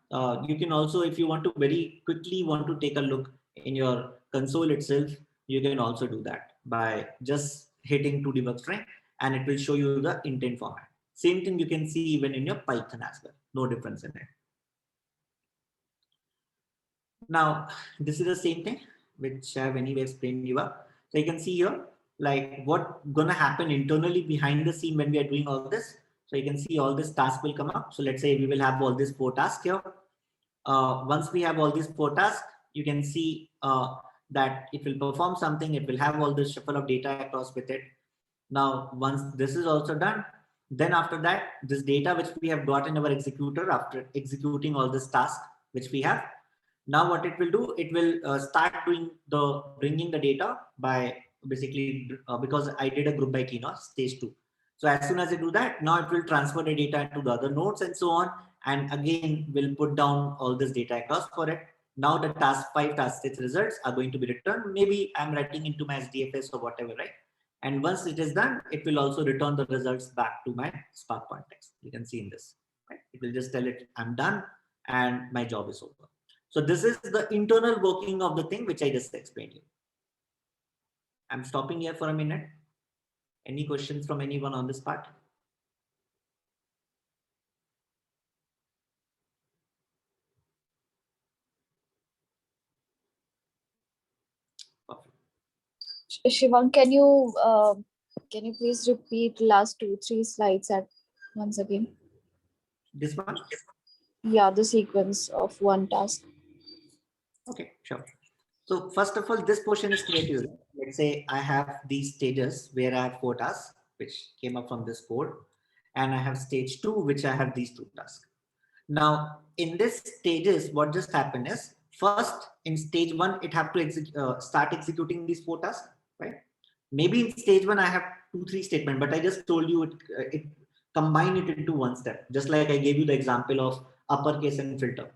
you can also, if you want to very quickly want to take a look in your console itself, you can also do that by just hitting to debug string, and it will show you the intent format. Same thing you can see even in your Python as well. No difference in it. Now, this is the same thing which I have anyway explained you up. So you can see here, like what gonna happen internally behind the scene when we are doing all this. So you can see all this task will come up. So let's say we will have all these 4 tasks here. Once we have all these 4 tasks, you can see that it will perform something. It will have all this shuffle of data across with it. Now, once this is also done, then after that, this data which we have got in our executor after executing all this task which we have, now what it will do, it will start doing the bringing the data by basically because I did a group by key, no, stage 2. So as soon as I do that, now it will transfer the data to the other nodes and so on. And again, we'll put down all this data across for it. Now the task 5, task 6 results are going to be returned. Maybe I'm writing into my SDFS or whatever, right? And once it is done, it will also return the results back to my Spark context. You can see in this, right? It will just tell it I'm done and my job is over. So this is the internal working of the thing which I just explained you. I'm stopping here for a minute. Any questions from anyone on this part? Perfect. Shivang, can you please repeat last 2-3 slides at once again? This one? Yeah, the sequence of one task. Okay, sure. So first of all, this portion is clear to you. Let's say I have these stages where I have 4 tasks, which came up from this code, and I have stage 2, which I have these 2 tasks. Now, in this stages, what just happened is, first in stage 1, it have to start executing these 4 tasks, right? Maybe in stage 1, I have 2-3 statements, but I just told you it combine it into one step, just like I gave you the example of uppercase and filter.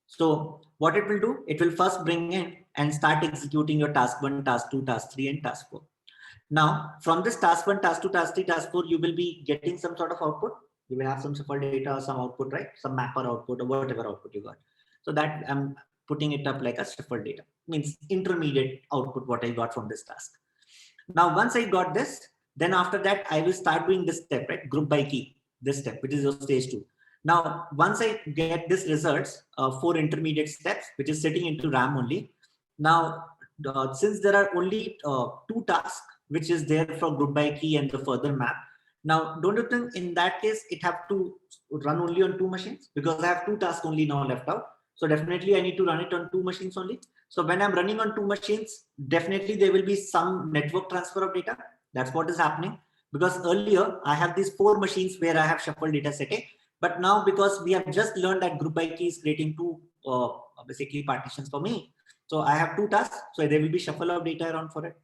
So what it will do, it will first bring in and start executing your task 1, task 2, task 3, and task 4. Now, from this task 1, task 2, task 3, task 4, you will be getting some sort of output. You will have some shuffle data, some output, right? Some mapper output or whatever output you got. So that I'm putting it up like a shuffle data, means intermediate output what I got from this task. Now, once I got this, then after that, I will start doing this step, right? Group by key, this step, which is your stage 2. Now, once I get this results, 4 intermediate steps, which is sitting into RAM only. Now, since there are only 2 tasks, which is there for group by key and the further map. Now, don't you think in that case, it have to run only on 2 machines? Because I have 2 tasks only now left out. So definitely I need to run it on 2 machines only. So when I'm running on 2 machines, definitely there will be some network transfer of data. That's what is happening. Because earlier I have these 4 machines where I have shuffle data setting. But now because we have just learned that group by key is creating 2 basically partitions for me. So I have 2 tasks. So there will be shuffle of data around for it.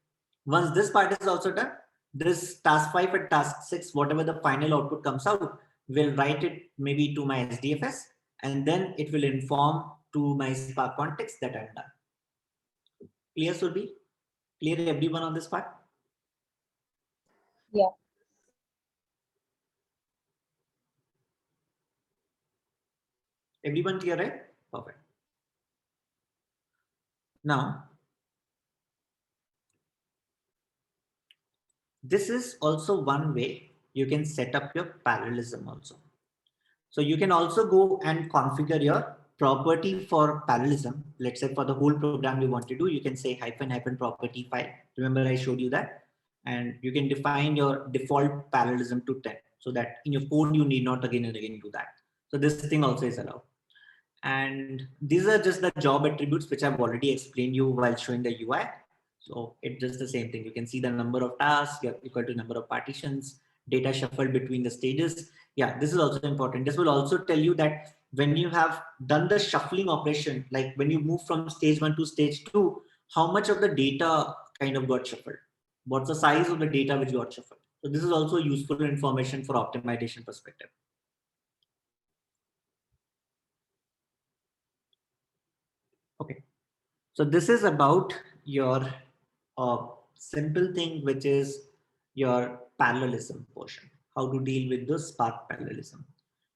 Once this part is also done, this task 5 and task 6, whatever the final output comes out, will write it maybe to my SDFS, and then it will inform to my Spark context that I'm done. Clear, Surbi? Clear everyone on this part? Yeah. Everyone clear, right? Perfect. Now, this is also one way you can set up your parallelism also. So you can also go and configure your property for parallelism. Let's say for the whole program you want to do, you can say -- property file. Remember I showed you that, and you can define your default parallelism to 10, so that in your code you need not again and again do that. So this thing also is allowed. And these are just the job attributes which I've already explained you while showing the UI. So it's just the same thing. You can see the number of tasks equal to number of partitions, data shuffled between the stages. Yeah, this is also important. This will also tell you that when you have done the shuffling operation, like when you move from stage 1 to stage 2, how much of the data kind of got shuffled? What's the size of the data which got shuffled? So this is also useful information for optimization perspective. Okay. So this is about your simple thing, which is your parallelism portion, how to deal with the Spark parallelism.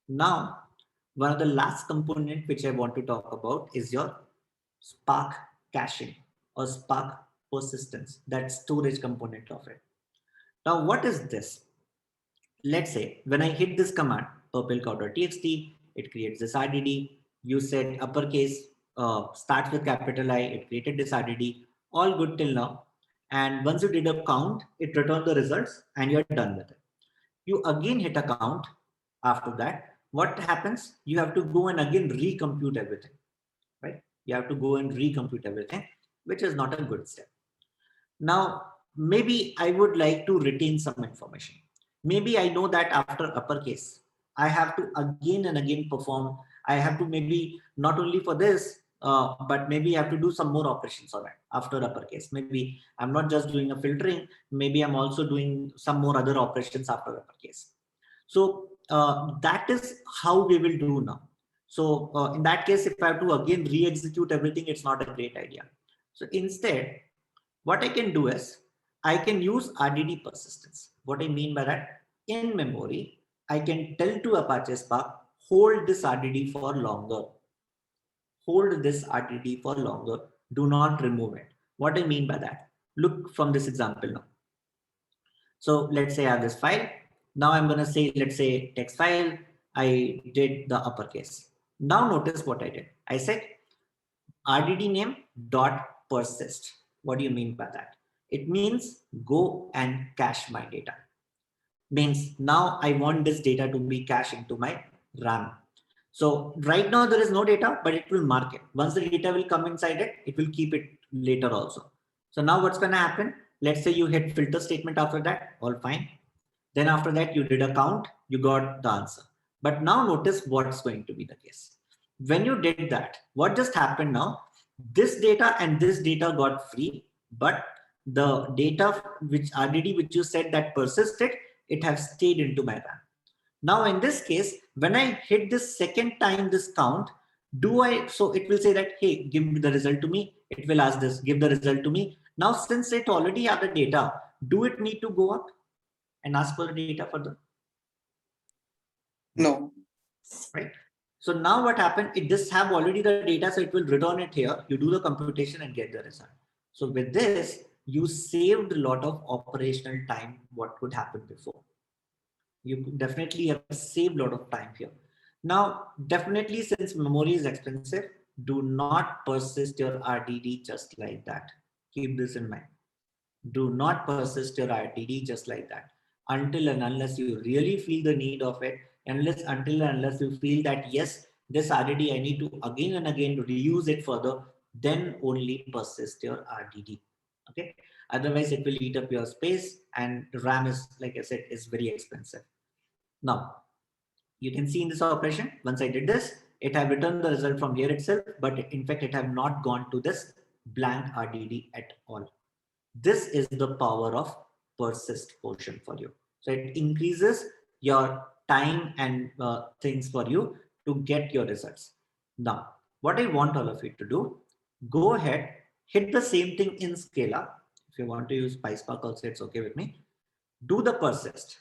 Now, one of the last component which I want to talk about is your Spark caching or Spark Persistence, that storage component of it. Now, what is this? Let's say when I hit this command, purple_cow.txt, it creates this RDD. You said uppercase starts with capital I, it created this RDD, all good till now. And once you did a count, it returned the results and you're done with it. You again hit a count after that. What happens? You have to go and again recompute everything, right? You have to go and recompute everything, which is not a good step. Now, maybe I would like to retain some information. Maybe I know that after uppercase, I have to again and again perform. I have to maybe not only for this, but maybe I have to do some more operations on it after uppercase. Maybe I'm not just doing a filtering. Maybe I'm also doing some more other operations after uppercase. So that is how we will do now. So in that case, if I have to again re-execute everything, it's not a great idea. So instead, what I can do is I can use Rdd persistence. What I mean by that, in memory, I can tell to Apache Spark, hold this Rdd for longer. Hold this Rdd for longer. Do not remove it. What I mean by that, look from this example now. So let's say I have this file. Now I'm going to say, let's say text file. I did the uppercase. Now notice what I did. I said rdd name dot persist. What do you mean by that? It means go and cache my data. Means now I want this data to be cached into my RAM. So right now there is no data, but it will mark it. Once the data will come inside it, it will keep it later also. So now what's going to happen? Let's say you hit filter statement after that, all fine. Then after that, you did a count, you got the answer. But now notice what's going to be the case. When you did that, what just happened now? This data and this data got free, but the data which RDD, which you said that persisted, it has stayed into my RAM. Now in this case, when I hit this second time this count, so it will say that, hey, give the result to me. It will ask this, give the result to me. Now, since it already have the data, do it need to go up and ask for the data further? No. Right. So now what happened? It just have already the data, so it will return it here. You do the computation and get the result. So with this, you saved a lot of operational time. What could happen before? You could definitely have saved a lot of time here. Now, definitely, since memory is expensive, do not persist your RDD just like that. Keep this in mind. Do not persist your RDD just like that until and unless you really feel the need of it, until and unless you feel that yes, this RDD I need to again and again reuse it further, then only persist your RDD. Okay. Otherwise, it will eat up your space, and RAM is, like I said, is very expensive. Now, you can see in this operation, once I did this, it have returned the result from here itself, but in fact, it have not gone to this blank RDD at all. This is the power of persist portion for you. So it increases your time and things for you to get your results. Now, what I want all of you to do, go ahead, hit the same thing in Scala. If you want to use PySpark also, it's okay with me. Do the persist.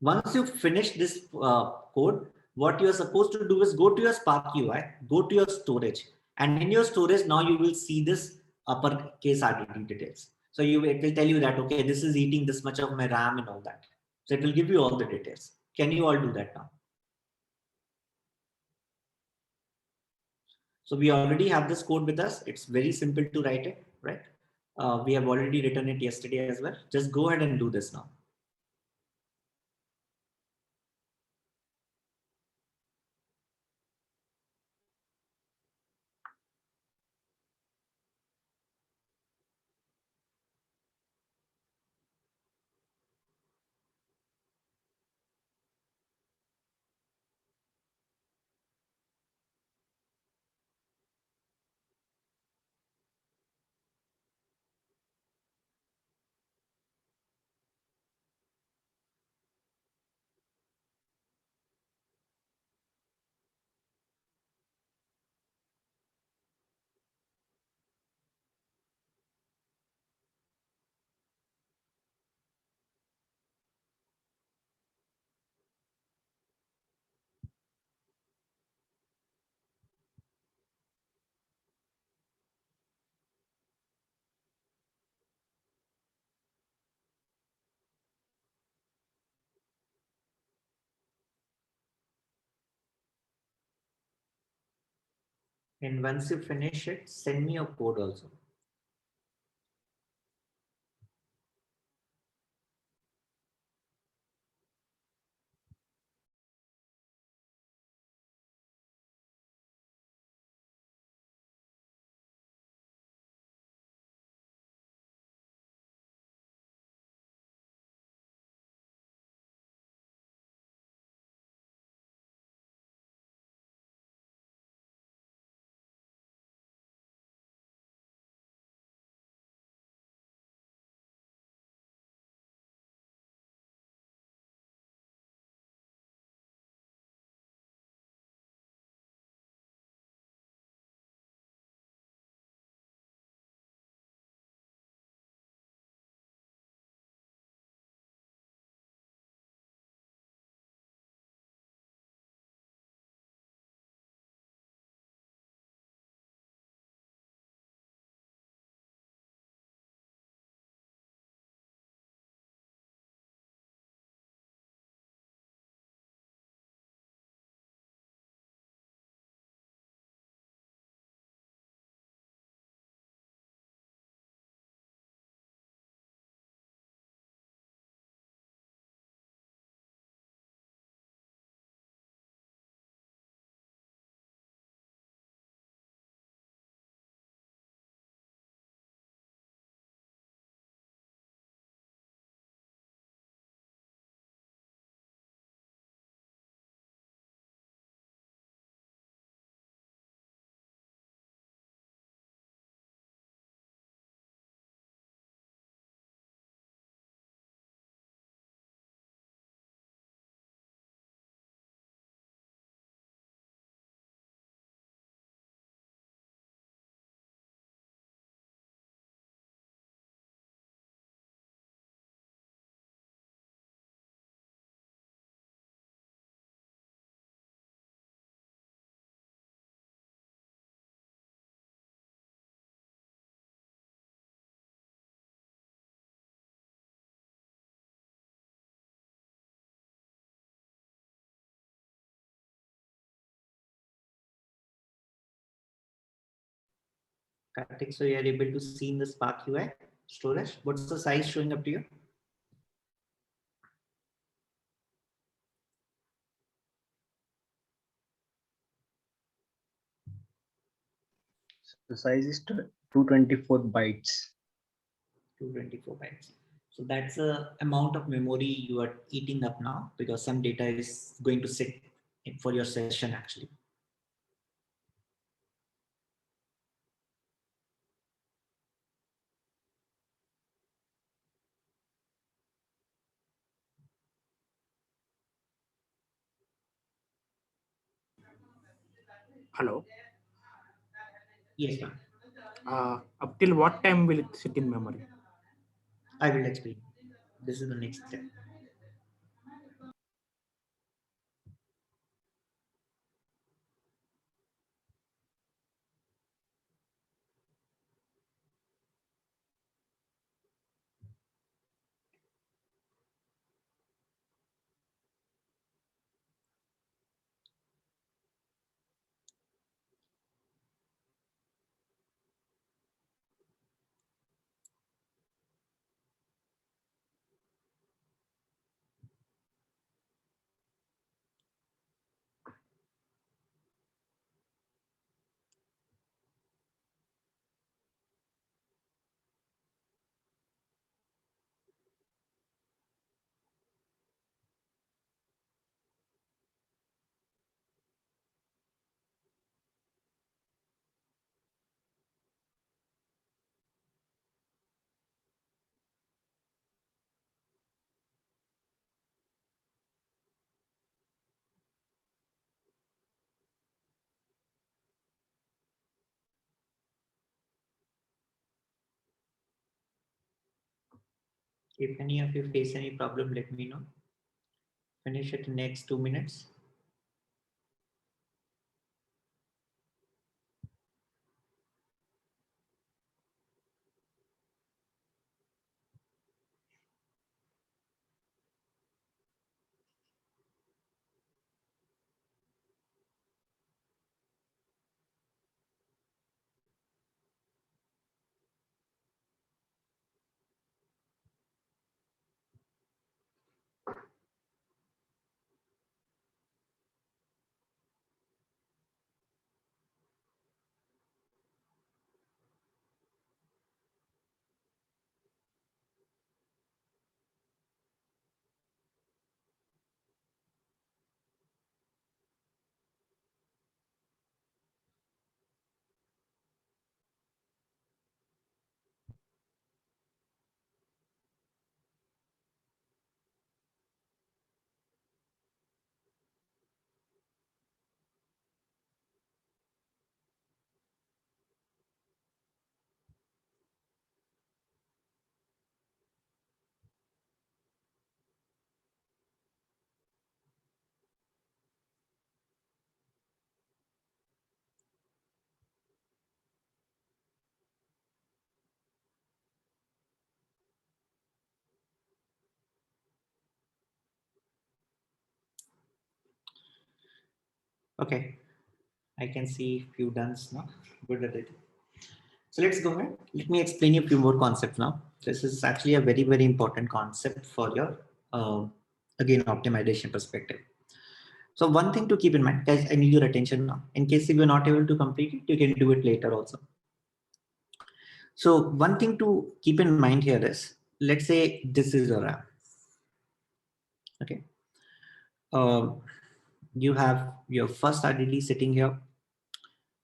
Once you finish this code, what you are supposed to do is go to your Spark UI, go to your storage, and in your storage now you will see this uppercase RDD details. So it will tell you that, okay, this is eating this much of my RAM and all that. So it will give you all the details. Can you all do that now? So we already have this code with us. It's very simple to write it, right? We have already written it yesterday as well. Just go ahead and do this now. And once you finish it, send me your code also. Kartik, so you are able to see in the Spark UI storage. What's the size showing up to you? The size is 224 bytes. 224 bytes. So that's the amount of memory you are eating up now because some data is going to sit for your session actually. Hello. Yes, ma'am. Up till what time will it sit in memory? I will explain. This is the next step. If any of you face any problem, let me know. Finish it in next 2 minutes. Okay, I can see few done's now. Good at it. So let's go ahead. Let me explain you a few more concepts now. This is actually a very, very important concept for your, again, optimization perspective. So one thing to keep in mind, guys, I need your attention now. In case if you're not able to complete it, you can do it later also. So one thing to keep in mind here is, let's say this is your RAM. Okay. You have your first RDD sitting here.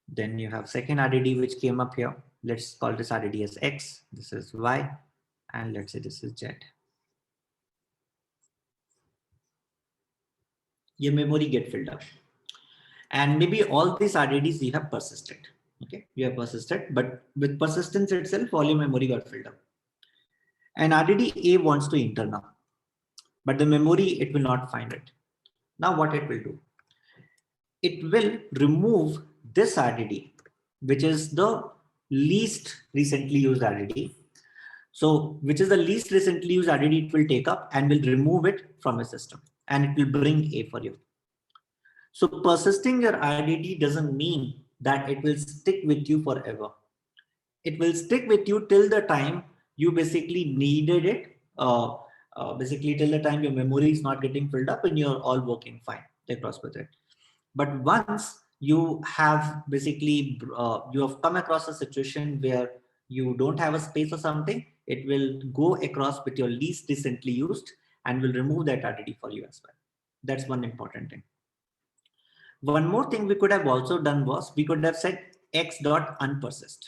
Then you have second RDD which came up here. Let's call this RDD as X. This is Y. And let's say this is Z. Your memory get filled up. And maybe all these RDDs you have persisted. Okay, you have persisted, but with persistence itself, all your memory got filled up. And RDD A wants to enter now, but the memory, it will not find it. Now what it will do? It will remove this RDD, which is the least recently used RDD. So which is the least recently used RDD it will take up and will remove it from a system, and it will bring A for you. So persisting your RDD doesn't mean that it will stick with you forever. It will stick with you till the time you basically needed it. Basically till the time your memory is not getting filled up and you're all working fine across with it. But once you have basically, you have come across a situation where you don't have a space or something, it will go across with your least recently used and will remove that RDD for you as well. That's one important thing. One more thing we could have also done was we could have said x.unpersist.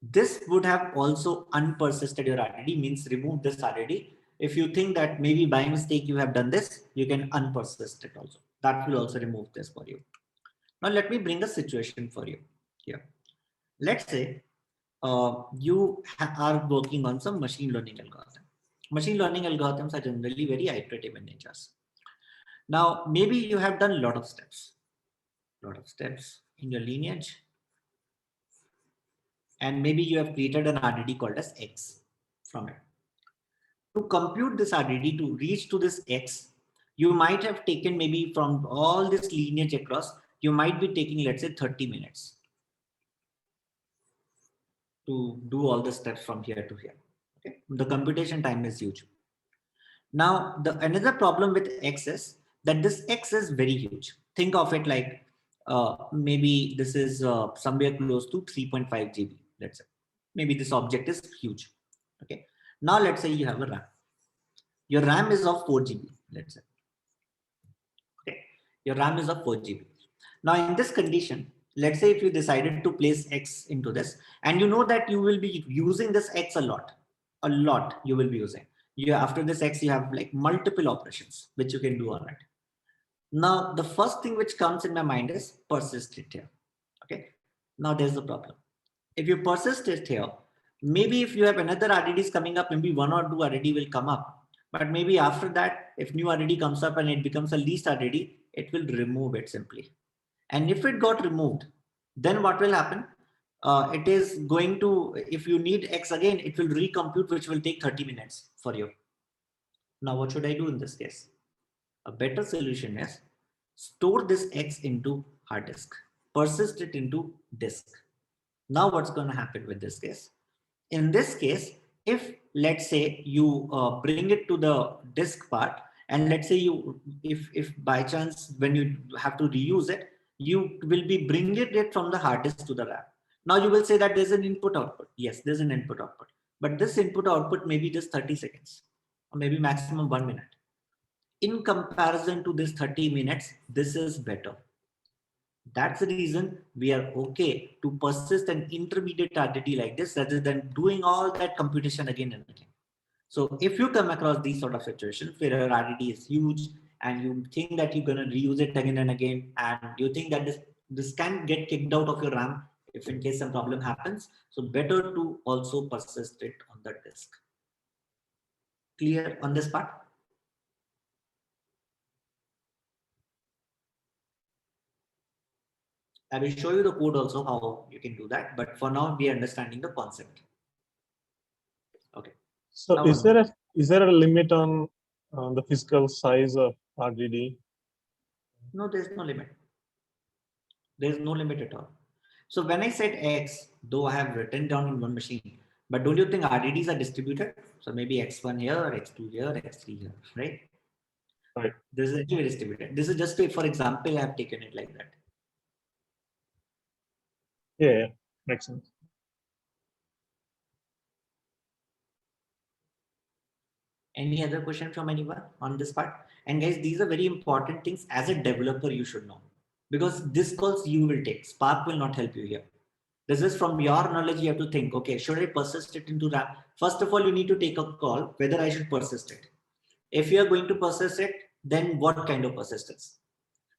This would have also unpersisted your RDD, means remove this RDD. If you think that maybe by mistake you have done this, you can unpersist it also. That will also remove this for you. Now let me bring a situation for you here. Let's say you are working on some machine learning algorithm. Machine learning algorithms are generally very iterative in nature. Now maybe you have done a lot of steps in your lineage. And maybe you have created an RDD called as X from it. To compute this RDD, to reach to this X, you might have taken maybe from all this lineage across, you might be taking, let's say 30 minutes to do all the steps from here to here. Okay, the computation time is huge. Now, another problem with X is that this X is very huge. Think of it like maybe this is somewhere close to 3.5 GB, let's say. Maybe this object is huge. Okay. Now let's say you have a RAM. Your RAM is of 4 GB, let's say. Okay. Your RAM is of 4 GB. Now in this condition, let's say if you decided to place X into this, and you know that you will be using this X a lot you will be using. After this X, you have like multiple operations which you can do on it. Now, the first thing which comes in my mind is persist it here. Okay. Now there's the problem. If you persist it here, maybe if you have another RDDs coming up, maybe one or two RDD will come up. But maybe after that, if new RDD comes up and it becomes a least RDD, it will remove it simply. And if it got removed, then what will happen? It is going to, if you need X again, it will recompute, which will take 30 minutes for you. Now, what should I do in this case? A better solution is store this X into hard disk, persist it into disk. Now, what's going to happen with this case? In this case, if let's say you bring it to the disk part, and let's say you, if by chance when you have to reuse it, you will be bringing it from the hard disk to the RAM. Now you will say that there's an input output. Yes, there's an input output, but this input output may be just 30 seconds or maybe maximum 1 minute. In comparison to this 30 minutes, this is better. That's the reason we are okay to persist an intermediate RDD like this rather than doing all that computation again and again. So if you come across these sort of situations where your RDD is huge and you think that you're going to reuse it again and again, and you think that this can get kicked out of your RAM if in case some problem happens, so better to also persist it on the disk. Clear on this part? I will show you the code also how you can do that, but for now we are understanding the concept. Okay. So Now is there a limit on the physical size of RDD? No, there's no limit. There's no limit at all. So when I said X, though I have written down in one machine, but don't you think RDDs are distributed? So maybe X1 here, X2 here, X3 here, right? Right. This is actually distributed. This is just a, for example, I have taken it like that. Yeah, makes sense. Any other question from anyone on this part? And guys, these are very important things as a developer you should know, because this calls you will take. Spark will not help you here. This is from your knowledge. You have to think, okay, should I persist it into RAM? First of all, you need to take a call whether I should persist it. If you are going to persist it, then what kind of persistence?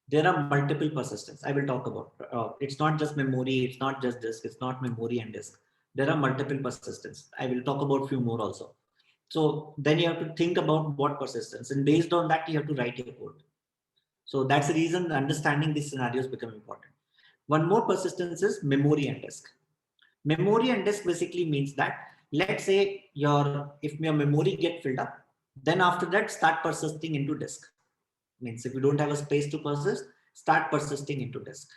There are multiple persistence. I will talk about. It's not just memory. It's not just disk. It's not memory and disk. There are multiple persistence. I will talk about few more also. So then you have to think about what persistence, and based on that, you have to write your code. So that's the reason understanding these scenarios become important. One more persistence is memory and disk. Memory and disk basically means that, let's say if your memory get filled up, then after that start persisting into disk. Means if you don't have a space to persist, start persisting into disk.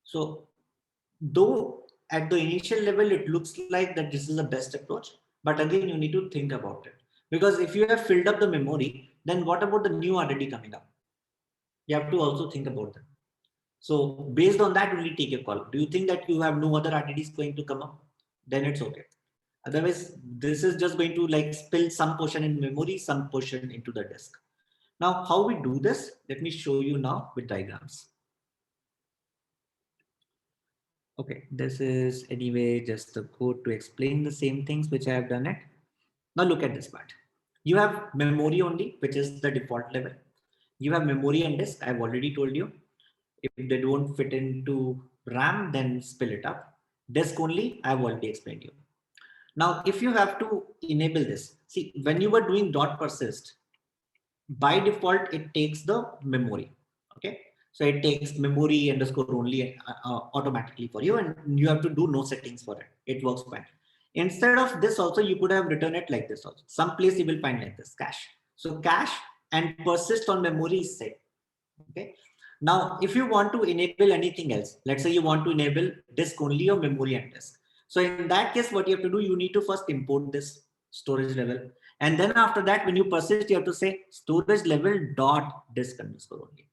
So though at the initial level it looks like that this is the best approach, but again you need to think about it, because if you have filled up the memory, then what about the new RDD coming up? You have to also think about them. So based on that, only take a call. Do you think that you have no other RDDs going to come up? Then it's okay. Otherwise, this is just going to like spill some portion in memory, some portion into the disk. Now, how we do this? Let me show you now with diagrams. Okay, this is anyway just the code to explain the same things which I have done it. Now look at this part. You have memory only, which is the default level. You have memory and disk. I've already told you. If they don't fit into RAM, then spill it up. Disk only, I've already explained you. Now, if you have to enable this, see, when you were doing dot persist, by default, it takes the memory. Okay. So it takes memory underscore only automatically for you, and you have to do no settings for it. It works fine. Instead of this also, you could have written it like this also. Some place you will find like this, cache. So cache and persist on memory is set. Okay. Now, if you want to enable anything else, let's say you want to enable disk only or memory and disk. So in that case, what you have to do, you need to first import this storage level. And then after that, when you persist, you have to say storage level dot disk underscore only.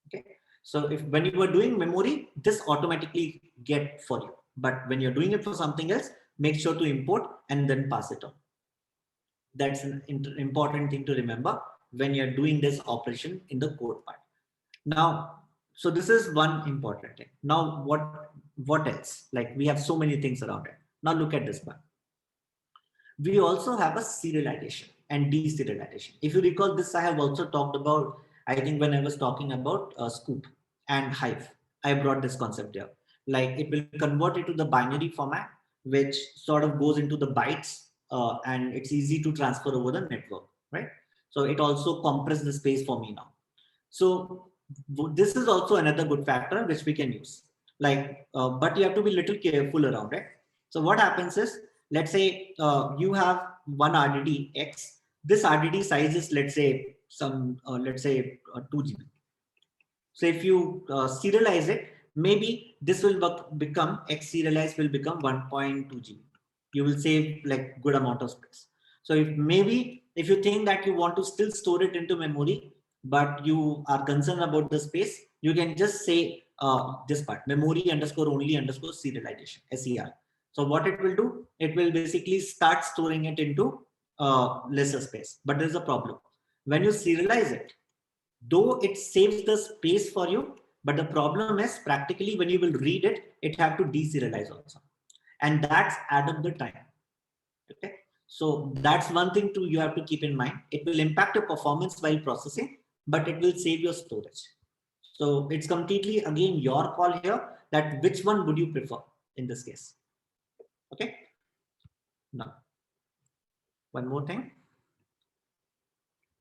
Okay. So if when you are doing memory, this automatically get for you. But when you're doing it for something else, make sure to import and then pass it on. That's an important thing to remember when you're doing this operation in the code part. Now, so this is one important thing. Now, what else? Like we have so many things around it. Now look at this one. We also have a serialization and deserialization. If you recall this, I have also talked about, I think when I was talking about Scoop and Hive, I brought this concept here. Like it will convert it to the binary format, which sort of goes into the bytes and it's easy to transfer over the network, right? So it also compresses the space for me now. So this is also another good factor which we can use. Like, but you have to be a little careful around it. So what happens is, let's say you have one RDD X. This RDD size is, let's say, let's say 2 GB. So if you serialize it, maybe this will become X serialized will become 1.2 GB. You will save like good amount of space. So if you think that you want to still store it into memory, but you are concerned about the space, you can just say this part, memory underscore only underscore serialization, SER. So what it will do, it will basically start storing it into lesser space. But there's a problem. When you serialize it, though it saves the space for you, but the problem is practically when you will read it, it have to deserialize also. And that's add up the time. Okay. So that's one thing you have to keep in mind. It will impact your performance while processing, but it will save your storage. So it's completely again your call here that which one would you prefer in this case. Okay. Now, one more thing.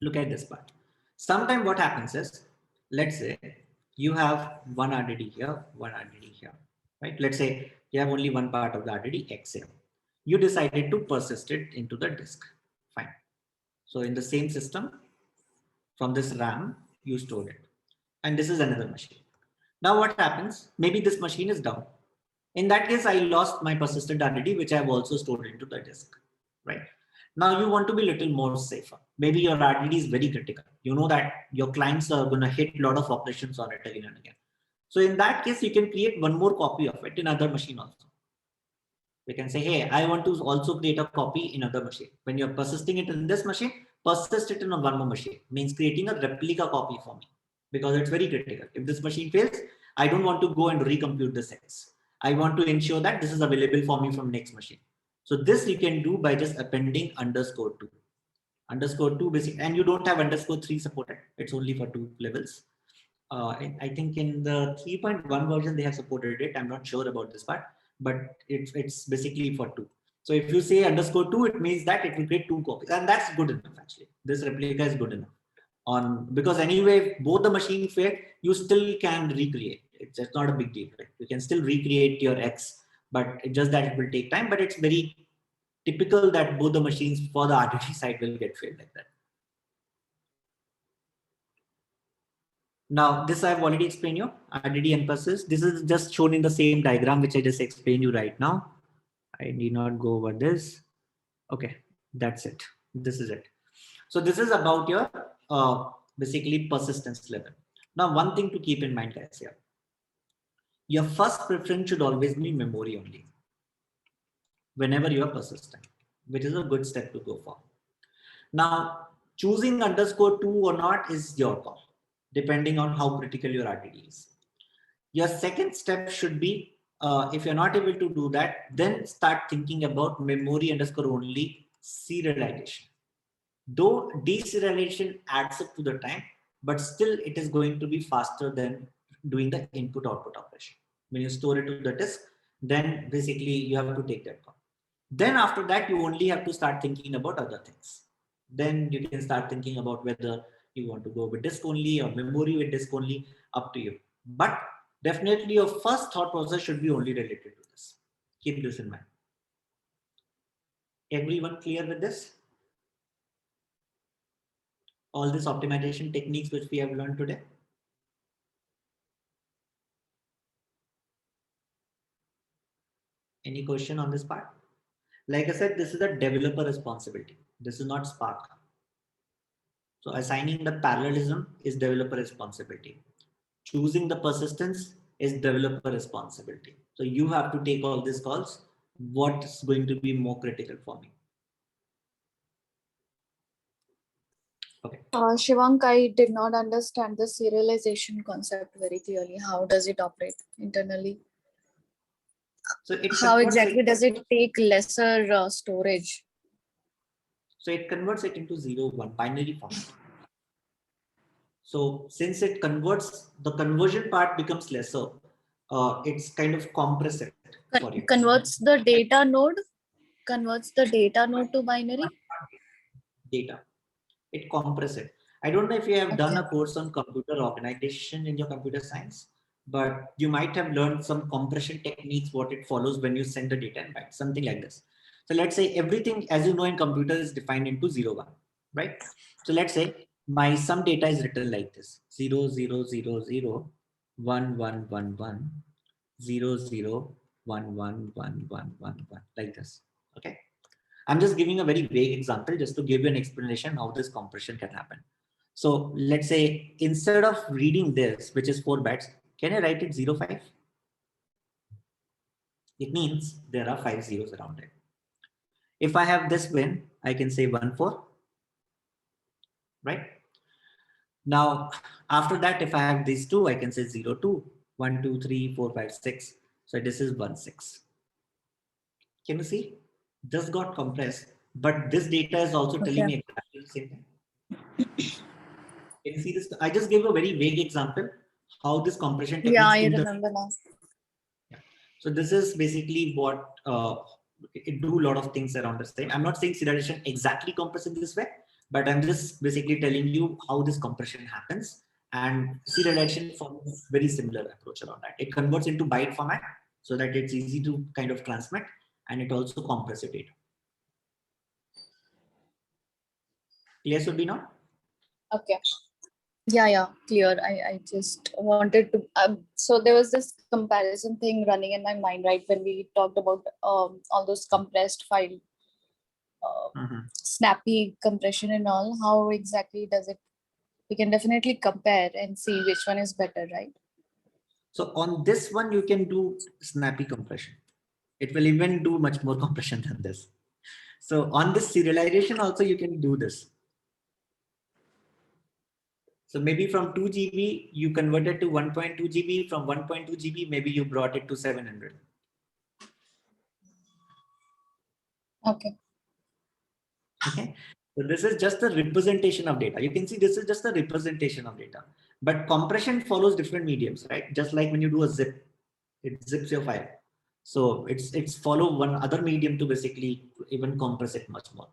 Look at this part. Sometimes what happens is, let's say you have one RDD here, one RDD here, right? Let's say you have only one part of the RDD X here. You decided to persist it into the disk. Fine. So in the same system, from this RAM, you stored it. and this is another machine. Now what happens? Maybe this machine is down. In that case, I lost my persistent RDD, which I have also stored into the disk, right? Now you want to be a little more safer. Maybe your RDD is very critical. You know that your clients are going to hit a lot of operations on it again and again. So in that case, you can create one more copy of it in other machine also. We can say, hey, I want to also create a copy in other machine. When you're persisting it in this machine, persist it in one more machine. Means creating a replica copy for me, because it's very critical. If this machine fails, I don't want to go and recompute the X. I want to ensure that this is available for me from next machine. So this you can do by just appending _2. _2 basic, and you don't have _3 supported. It's only for 2 levels. I think in the 3.1 version they have supported it. I'm not sure about this part, but it's basically for 2. So if you say _2, it means that it will create 2 copies, and that's good enough actually. This replica is good enough. Because anyway, both the machine failed, you still can recreate. It's just not a big deal, right? You can still recreate your X, but it's just that it will take time. But it's very typical that both the machines for the RDD side will get failed like that. Now, this I've already explained you, RDD and persist. This is just shown in the same diagram, which I just explained you right now. I need not go over this. Okay, that's it. This is it. So this is about your basically persistence level. Now, one thing to keep in mind, guys, here. Your first preference should always be memory only whenever you are persistent, which is a good step to go for. Now, choosing _2 or not is your call, depending on how critical your RDD is. Your second step should be, if you're not able to do that, then start thinking about memory _only serialization. Though deserialization adds up to the time, but still it is going to be faster than doing the input output operation. When you store it to the disk, then basically you have to take that call. Then after that, you only have to start thinking about other things. Then you can start thinking about whether you want to go with disk only or memory with disk only, up to you. But definitely your first thought process should be only related to this. Keep this in mind. Everyone clear with this? All these optimization techniques which we have learned today? Any question on this part? Like I said, this is a developer responsibility. This is not Spark. So assigning the parallelism is developer responsibility. Choosing the persistence is developer responsibility. So you have to take all these calls. What's going to be more critical for me? Okay. Shivank, I did not understand the serialization concept very clearly. How does it operate internally? So How exactly does it take lesser storage? So it converts it into 0, 1 binary format. So since it converts, the conversion part becomes lesser. It's kind of compressed for you. Converts the data node to binary? Data. It compresses it. I don't know if you have done a course on computer organization in your computer science, but you might have learned some compression techniques, what it follows when you send the data in bytes, something like this. So let's say everything, as you know, in computer is defined into 0, 1, right? So let's say my some data is written like this: 0, 0, 0, 0, 1, 1, 1, 1, 0, 0, 1, 1, 1, 1, 1, 1, like this. Okay. I'm just giving a very vague example just to give you an explanation how this compression can happen. So let's say instead of reading this, which is 4 bytes, can I write it 05? It means there are 5 zeros around it. If I have this win, I can say 14, right? Now, after that, if I have these two, I can say 02, 1, 2, 3, 4, 5, 6. So this is 16. Can you see? This got compressed, but this data is also telling me exactly the same thing. Can you see this? I just gave a very vague example how this compression techniques. Yeah, I remember now. Yeah. So this is basically what it do a lot of things around the same. I'm not saying serialization exactly compresses this way, but I'm just basically telling you how this compression happens. And serialization follows very similar approach around that. It converts into byte format so that it's easy to kind of transmit, and it also compresses data. Clear, Subhina? Okay. Yeah, clear. I just wanted to. So there was this comparison thing running in my mind, right? When we talked about all those compressed file, snappy compression and all. How exactly does it? We can definitely compare and see which one is better, right? So on this one, you can do snappy compression. It will even do much more compression than this. So on this serialization also, you can do this. So maybe from 2 GB, you converted to 1.2 GB. From 1.2 GB, maybe you brought it to 700. Okay. Okay. So this is just a representation of data. You can see this is just a representation of data. But compression follows different mediums, right? Just like when you do a zip, it zips your file. So it's follow one other medium to basically even compress it much more.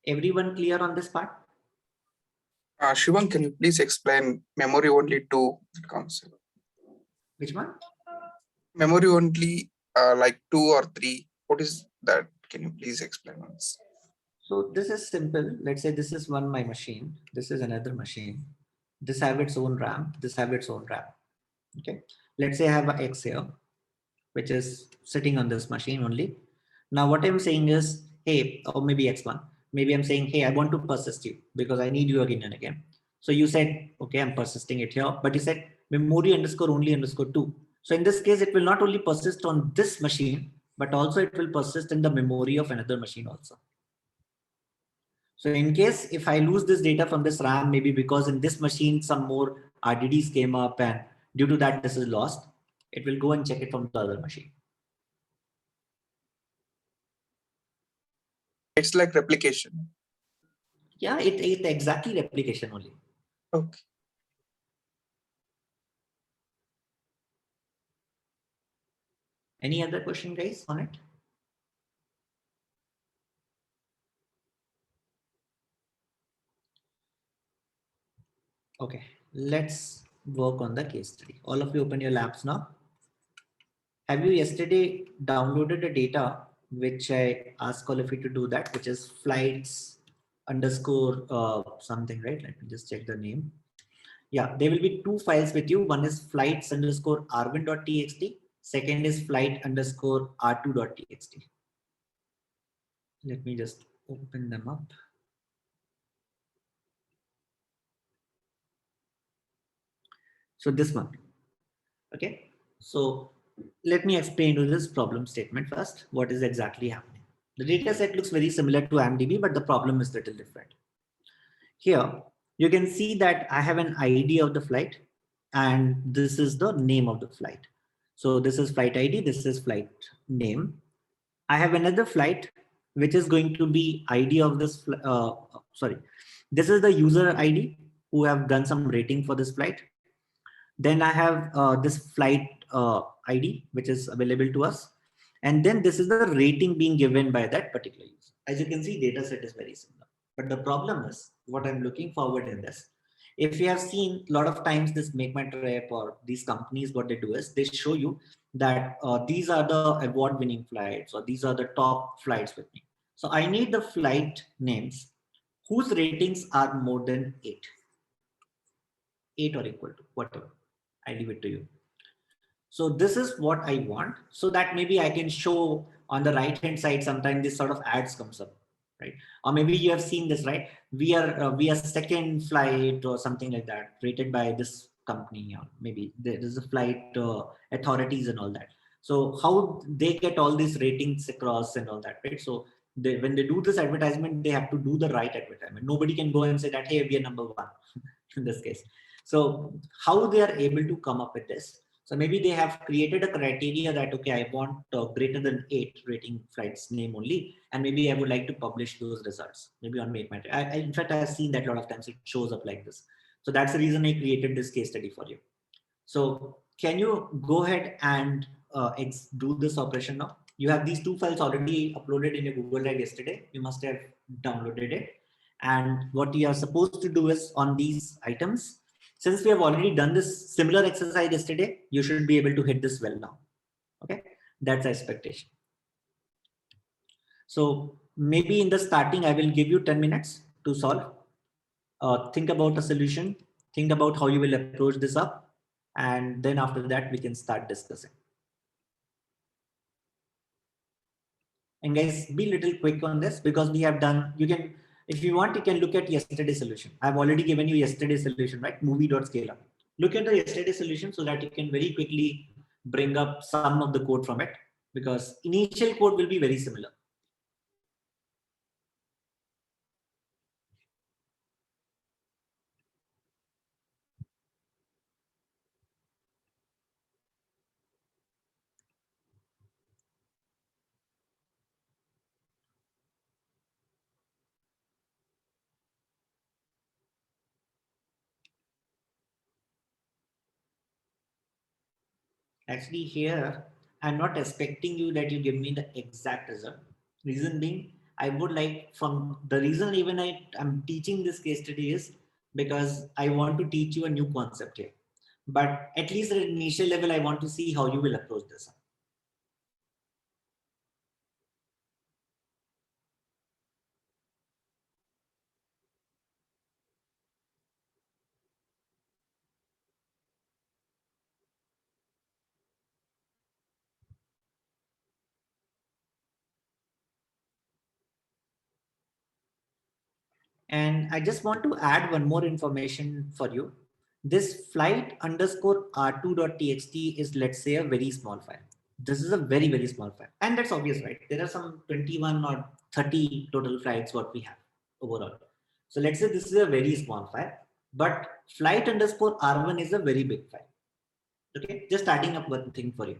Everyone clear on this part? Shivam, can you please explain memory only to the concept? Which one? Memory only, like 2 or 3. What is that? Can you please explain once? So this is simple. Let's say this is my machine. This is another machine. This have its own RAM. This have its own RAM. Okay. Let's say I have a X here, which is sitting on this machine only. Now what I'm saying is, hey, or maybe X1. Maybe I'm saying, hey, I want to persist you because I need you again and again. So you said, okay, I'm persisting it here, but you said memory underscore only underscore 2. So in this case, it will not only persist on this machine, but also it will persist in the memory of another machine also. So in case if I lose this data from this RAM, maybe because in this machine some more RDDs came up and due to that this is lost, it will go and check it from the other machine. It's like replication. Yeah, it exactly replication only. Okay. Any other question, guys, on it? Okay, let's work on the case study. All of you open your labs now. Have you yesterday downloaded the data which I asked all of you to do that, which is flights underscore something, right? Let me just check the name. Yeah, there will be two files with you. One is flights underscore r1.txt. Second is flight underscore r2.txt. Let me just open them up. So this one, okay. So let me explain to this problem statement first. What is exactly happening? The data set looks very similar to IMDb, but the problem is little different. Here, you can see that I have an ID of the flight, and this is the name of the flight. So this is flight ID, this is flight name. I have another flight, which is going to be ID of this, this is the user ID who have done some rating for this flight. Then I have this flight ID, which is available to us. And then this is the rating being given by that particular user. As you can see, data set is very similar. But the problem is what I'm looking forward in this. If you have seen a lot of times this Make My Trip or these companies, what they do is they show you that these are the award winning flights or these are the top flights with me. So I need the flight names whose ratings are more than 8 or equal to whatever. I leave it to you. So this is what I want, so that maybe I can show on the right hand side. Sometimes this sort of ads comes up, right? Or maybe you have seen this, right? We are second flight or something like that, rated by this company, or maybe there is a flight authorities and all that. So how they get all these ratings across and all that, right? So when they do this advertisement, they have to do the right advertisement. Nobody can go and say that, hey, we are number one in this case. So how they are able to come up with this? So maybe they have created a criteria that, okay, I want greater than 8 rating flights name only, and maybe I would like to publish those results, maybe on Make My Trip. In fact, I've seen that a lot of times it shows up like this. So that's the reason I created this case study for you. So can you go ahead and do this operation now? You have these two files already uploaded in your Google Drive yesterday. You must have downloaded it. And what you are supposed to do is on these items, since we have already done this similar exercise yesterday, you should be able to hit this well now. Okay, that's the expectation. So maybe in the starting, I will give you 10 minutes to solve. Think about a solution, think about how you will approach this up, and then after that, we can start discussing. And guys, be a little quick on this because we have done, you can, if you want, you can look at yesterday's solution. I've already given you yesterday's solution, right? Movie.scaler. Look at the yesterday's solution so that you can very quickly bring up some of the code from it, because initial code will be very similar. Actually here, I'm not expecting you that you give me the exact result. Reason being, I would like from the reason even I'm teaching this case study is because I want to teach you a new concept here. But at least at an initial level, I want to see how you will approach this. And I just want to add one more information for you. This flight underscore r2.txt is, let's say, a very small file. This is a very, very small file. And that's obvious, right? There are some 21 or 30 total flights what we have overall. So let's say this is a very small file, but flight underscore r1 is a very big file. Okay, just adding up one thing for you.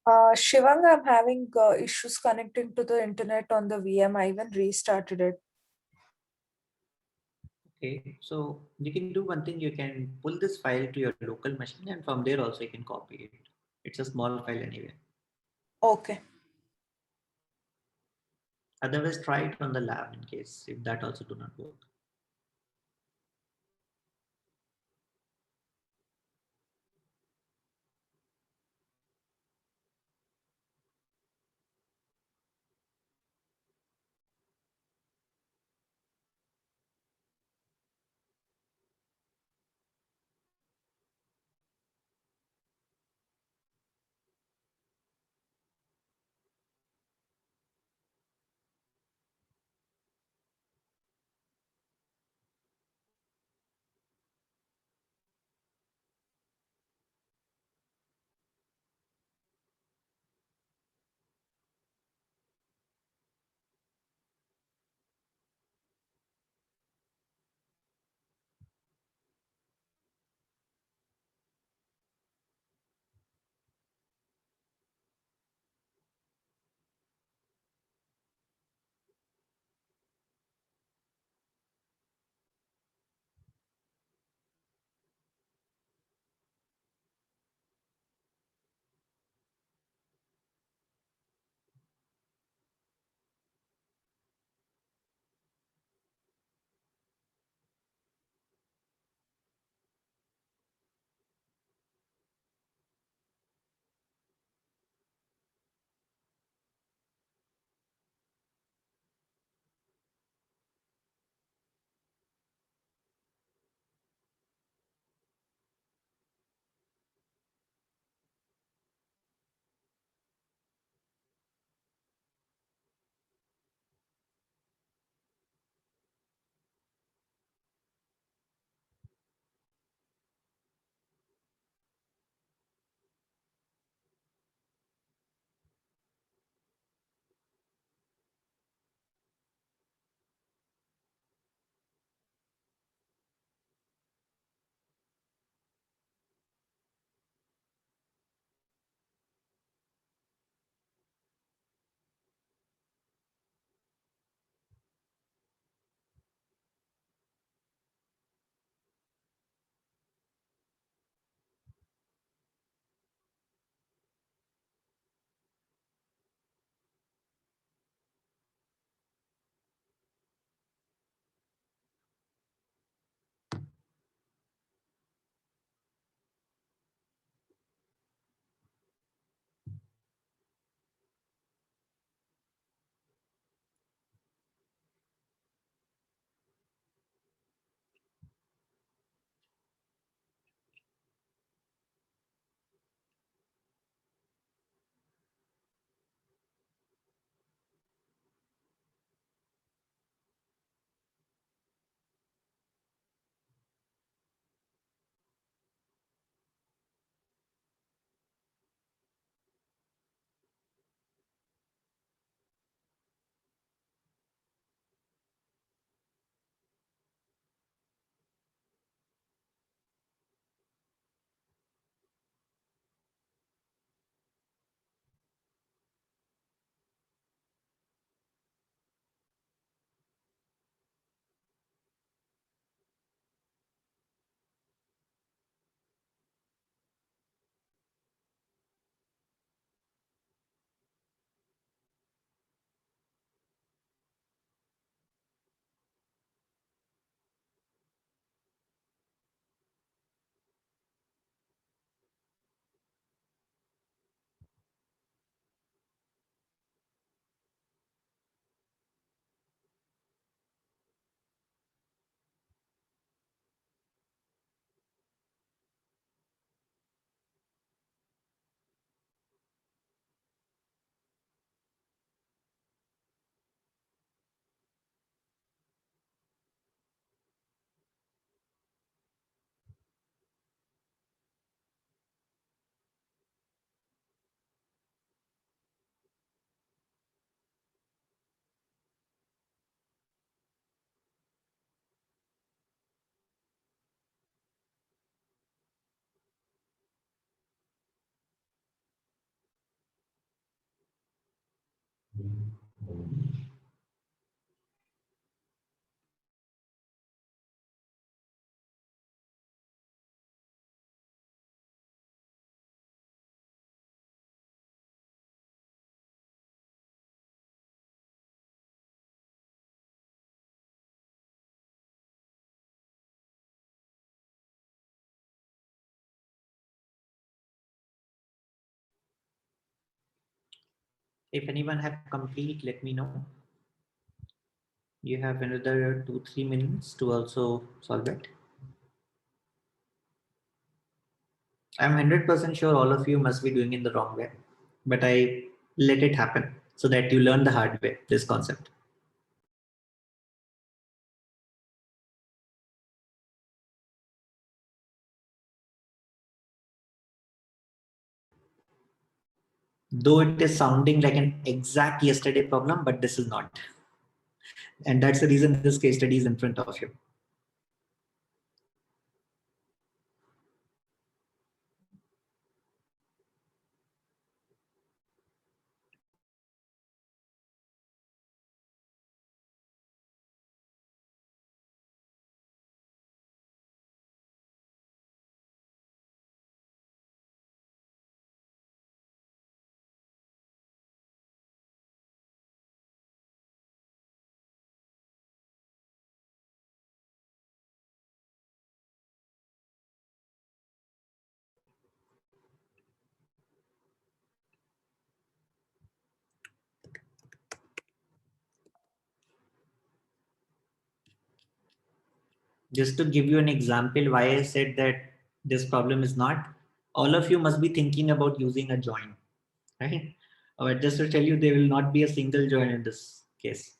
Shivang, I'm having issues connecting to the internet on the VM. I even restarted it. Okay, so you can do one thing. You can pull this file to your local machine, and from there also you can copy it. It's a small file anyway. Okay. Otherwise, try it on the lab in case if that also do not work. If anyone have complete, let me know. You have another 2-3 minutes to also solve it. I'm 100% sure all of you must be doing it the wrong way, but I let it happen so that you learn the hard way, this concept. Though it is sounding like an exact yesterday problem, but this is not. And that's the reason this case study is in front of you. Just to give you an example why I said that this problem is not, all of you must be thinking about using a join, right? But just to tell you, there will not be a single join in this case.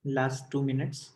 Last 2 minutes.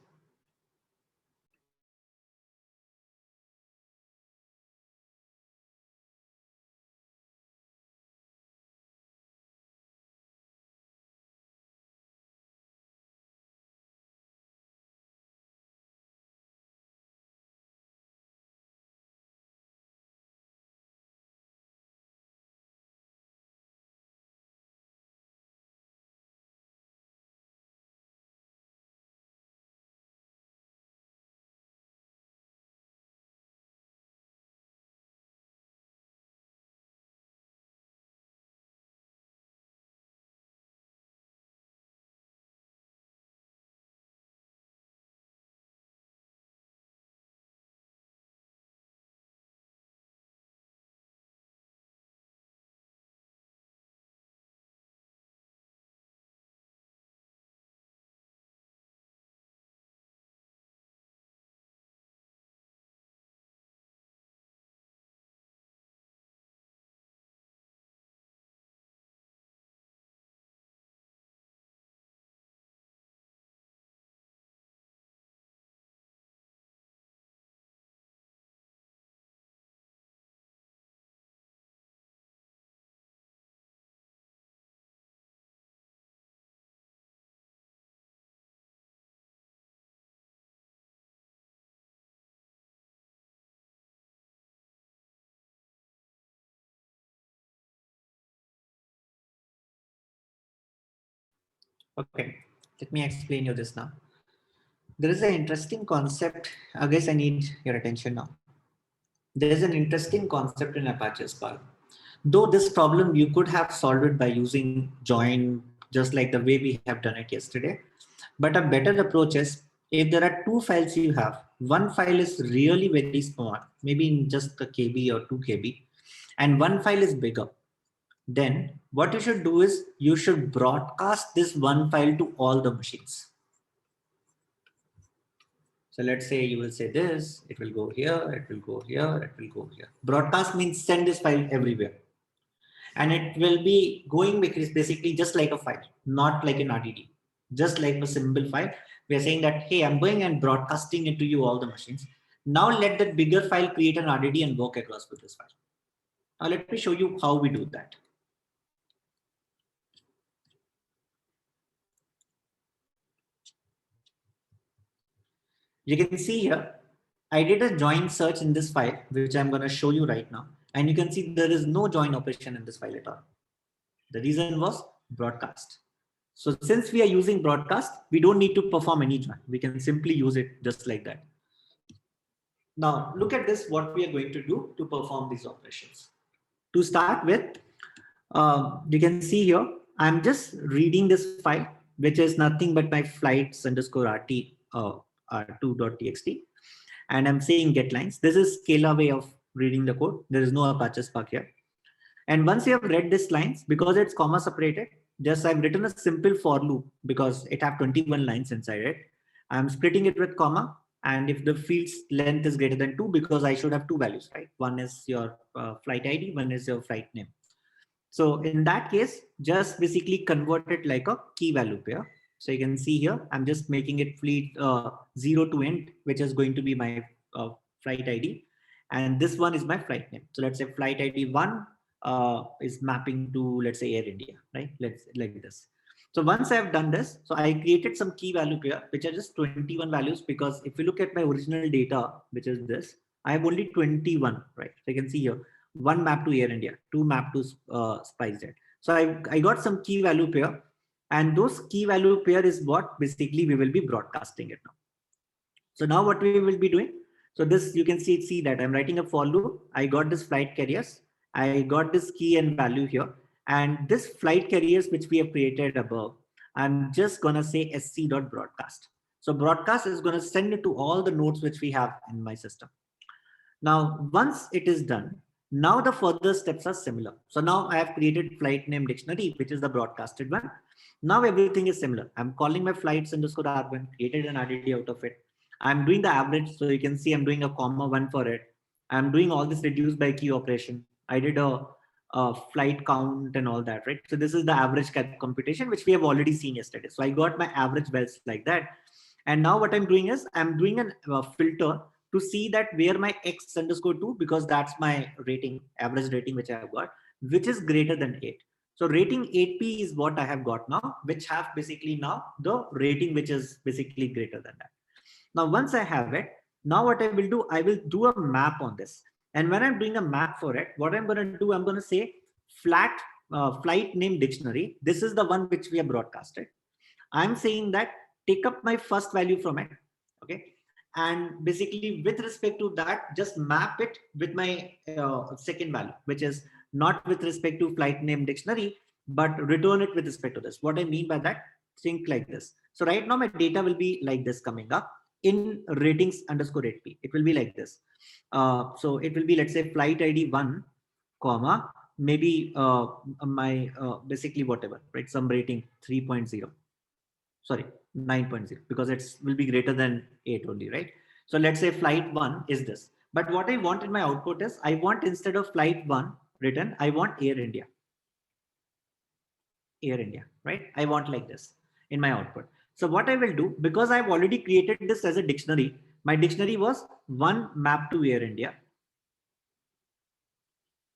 Okay, let me explain you this now. There is an interesting concept. I guess I need your attention now. There is an interesting concept in Apache Spark. Though this problem you could have solved it by using join, just like the way we have done it yesterday. But a better approach is, if there are two files you have, one file is really very small, maybe in just a KB or 2 KB, and one file is bigger. Then what you should do is you should broadcast this one file to all the machines. So let's say you will say this, it will go here, it will go here, it will go here. Broadcast means send this file everywhere. And it will be going basically just like a file, not like an RDD, just like a simple file. We are saying that, hey, I'm going and broadcasting it to you all the machines. Now let that bigger file create an RDD and work across with this file. Now let me show you how we do that. You can see here, I did a join search in this file, which I'm going to show you right now. And you can see there is no join operation in this file at all. The reason was broadcast. So since we are using broadcast, we don't need to perform any join. We can simply use it just like that. Now look at this, what we are going to do to perform these operations. To start with, you can see here, I'm just reading this file, which is nothing but my flights underscore RT r2.txt. And I'm saying get lines. This is Scala way of reading the code. There is no Apache Spark here. And once you have read this lines, because it's comma separated, just I've written a simple for loop because it have 21 lines inside it. I'm splitting it with comma. And if the field's length is greater than 2, because I should have two values, right? One is your flight ID, one is your flight name. So in that case, just basically convert it like a key value pair. So you can see here, I'm just making it fleet 0 to int, which is going to be my flight ID. And this one is my flight name. So let's say flight ID 1 is mapping to, let's say, Air India, right? Let's like this. So once I've done this, so I created some key value pair, which are just 21 values, because if you look at my original data, which is this, I have only 21, right? So you can see here, 1 map to Air India, 2 map to SpiceJet. So I got some key value pair, and those key value pair is what basically we will be broadcasting it now. So now what we will be doing, so this you can see that I'm writing a for loop. I got this flight carriers, I got this key and value here, and this flight carriers which we have created above, I'm just gonna say sc.broadcast. So broadcast is gonna send it to all the nodes which we have in my system. Now, once it is done, now the further steps are similar. So now I have created flight name dictionary, which is the broadcasted one. Now everything is similar. I'm calling my flights underscore r1, created an RDD out of it. I'm doing the average. So you can see I'm doing a comma 1 for it. I'm doing all this reduced by key operation. I did a flight count and all that, right? So this is the average computation, which we have already seen yesterday. So I got my average values like that. And now what I'm doing is I'm doing a filter to see that where my x underscore 2, because that's my rating, average rating, which I have got, which is greater than 8. So rating 8p is what I have got now, which have basically now the rating, which is basically greater than that. Now, once I have it, now what I will do, I will do a map on this. And when I'm doing a map for it, what I'm going to do, I'm going to say flight name dictionary. This is the one which we have broadcasted. I'm saying that take up my first value from it. Okay. And basically with respect to that, just map it with my second value, which is not with respect to flight name dictionary, but return it with respect to this. What I mean by that, think like this. So right now my data will be like this coming up in ratings underscore 8p. It will be like this. So it will be, let's say, flight ID 1, comma, maybe my basically whatever, right? Some rating 3.0. Sorry, 9.0, because it will be greater than 8 only, right? So let's say flight 1 is this. But what I want in my output is, I want, instead of flight 1 written, I want Air India. Air India, right? I want like this in my output. So what I will do, because I've already created this as a dictionary, my dictionary was 1 map to Air India.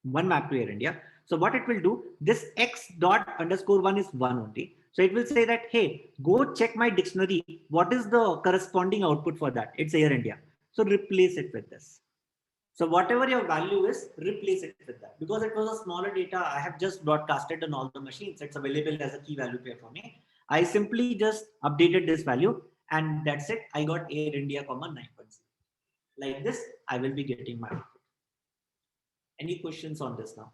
1 map to Air India. So what it will do, this x dot underscore 1 is 1 only. So it will say that, hey, go check my dictionary. What is the corresponding output for that? It's Air India. So replace it with this. So whatever your value is, replace it with that. Because it was a smaller data, I have just broadcasted on all the machines. It's available as a key value pair for me. I simply just updated this value and that's it. I got Air India, 9.0. Like this, I will be getting my output. Any questions on this now?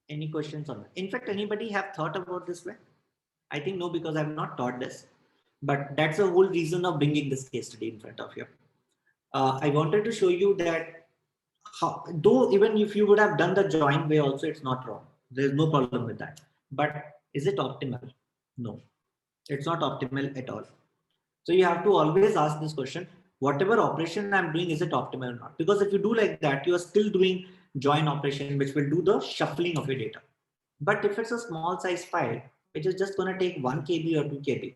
Any questions on that? In fact, anybody have thought about this way? I think no, because I've not taught this, but that's the whole reason of bringing this case study in front of you. I wanted to show you that though even if you would have done the join way also, it's not wrong. There's no problem with that. But is it optimal? No, it's not optimal at all. So you have to always ask this question, whatever operation I'm doing, is it optimal or not? Because if you do like that, you are still doing join operation, which will do the shuffling of your data. But if it's a small size file, which is just going to take 1 KB or 2 KB,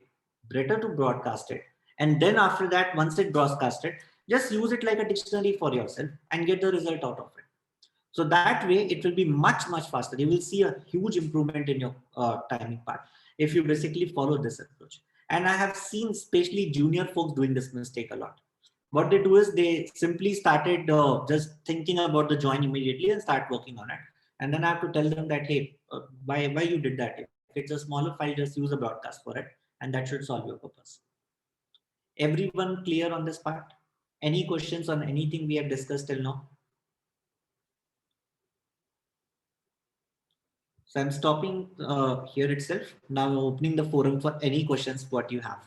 better to broadcast it. And then after that, once it broadcasted, just use it like a dictionary for yourself and get the result out of it. So that way, it will be much, much faster. You will see a huge improvement in your timing part if you basically follow this approach. And I have seen especially junior folks doing this mistake a lot. What they do is they simply started just thinking about the join immediately and start working on it. And then I have to tell them that, hey, why you did that? If it's a smaller file, just use a broadcast for it. And that should solve your purpose. Everyone clear on this part? Any questions on anything we have discussed till now? So I'm stopping here itself. Now I'm opening the forum for any questions what you have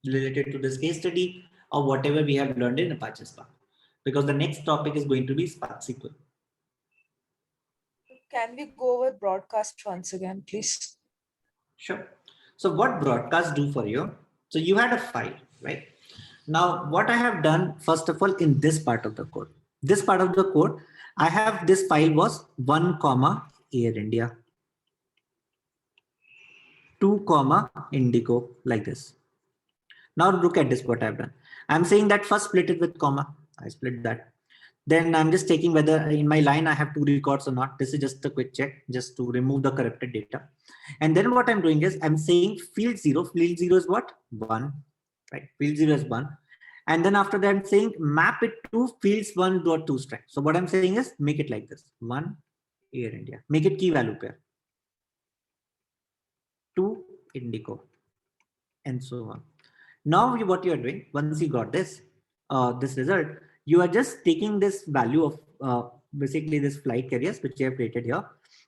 related to this case study or whatever we have learned in Apache Spark. Because the next topic is going to be Spark SQL. Can we go over broadcast once again, please? Sure. So what broadcast do for you? So you had a file, right? Now what I have done, first of all, in this part of the code, I have this file was 1, Air India, 2, Indigo, like this. Now look at this, what I've done. I'm saying that first split it with comma. I split that. Then I'm just taking whether in my line I have 2 records or not. This is just a quick check, just to remove the corrupted data. And then what I'm doing is I'm saying field 0. Field 0 is what? 1, right? Field 0 is 1. And then after that, I'm saying map it to fields 1.2 string. So what I'm saying is make it like this: 1, Air India. Make it key value pair. 2, Indigo, and so on. Now what you are doing, once you got this result, you are just taking this value of basically this flight carriers which you have created here.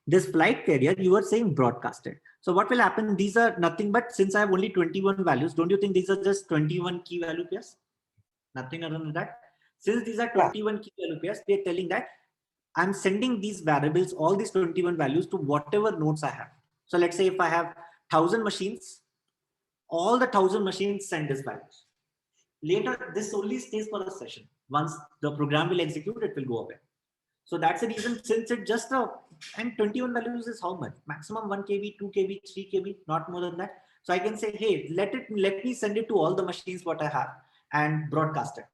This flight carrier, you are saying broadcasted. So what will happen? These are nothing but, since I have only 21 values, don't you think these are just 21 key value pairs? Nothing other than that. Since these are 21 key value pairs, they are telling that I'm sending these variables, all these 21 values, to whatever nodes I have. So let's say if I have 1,000 machines, all the 1,000 machines send this values. Later, this only stays for a session. Once the program will execute, it will go away. So that's the reason, since it just and 21 values is how much? Maximum 1 KB, 2 KB, 3 KB, not more than that. So I can say, hey, let me send it to all the machines what I have and broadcast it.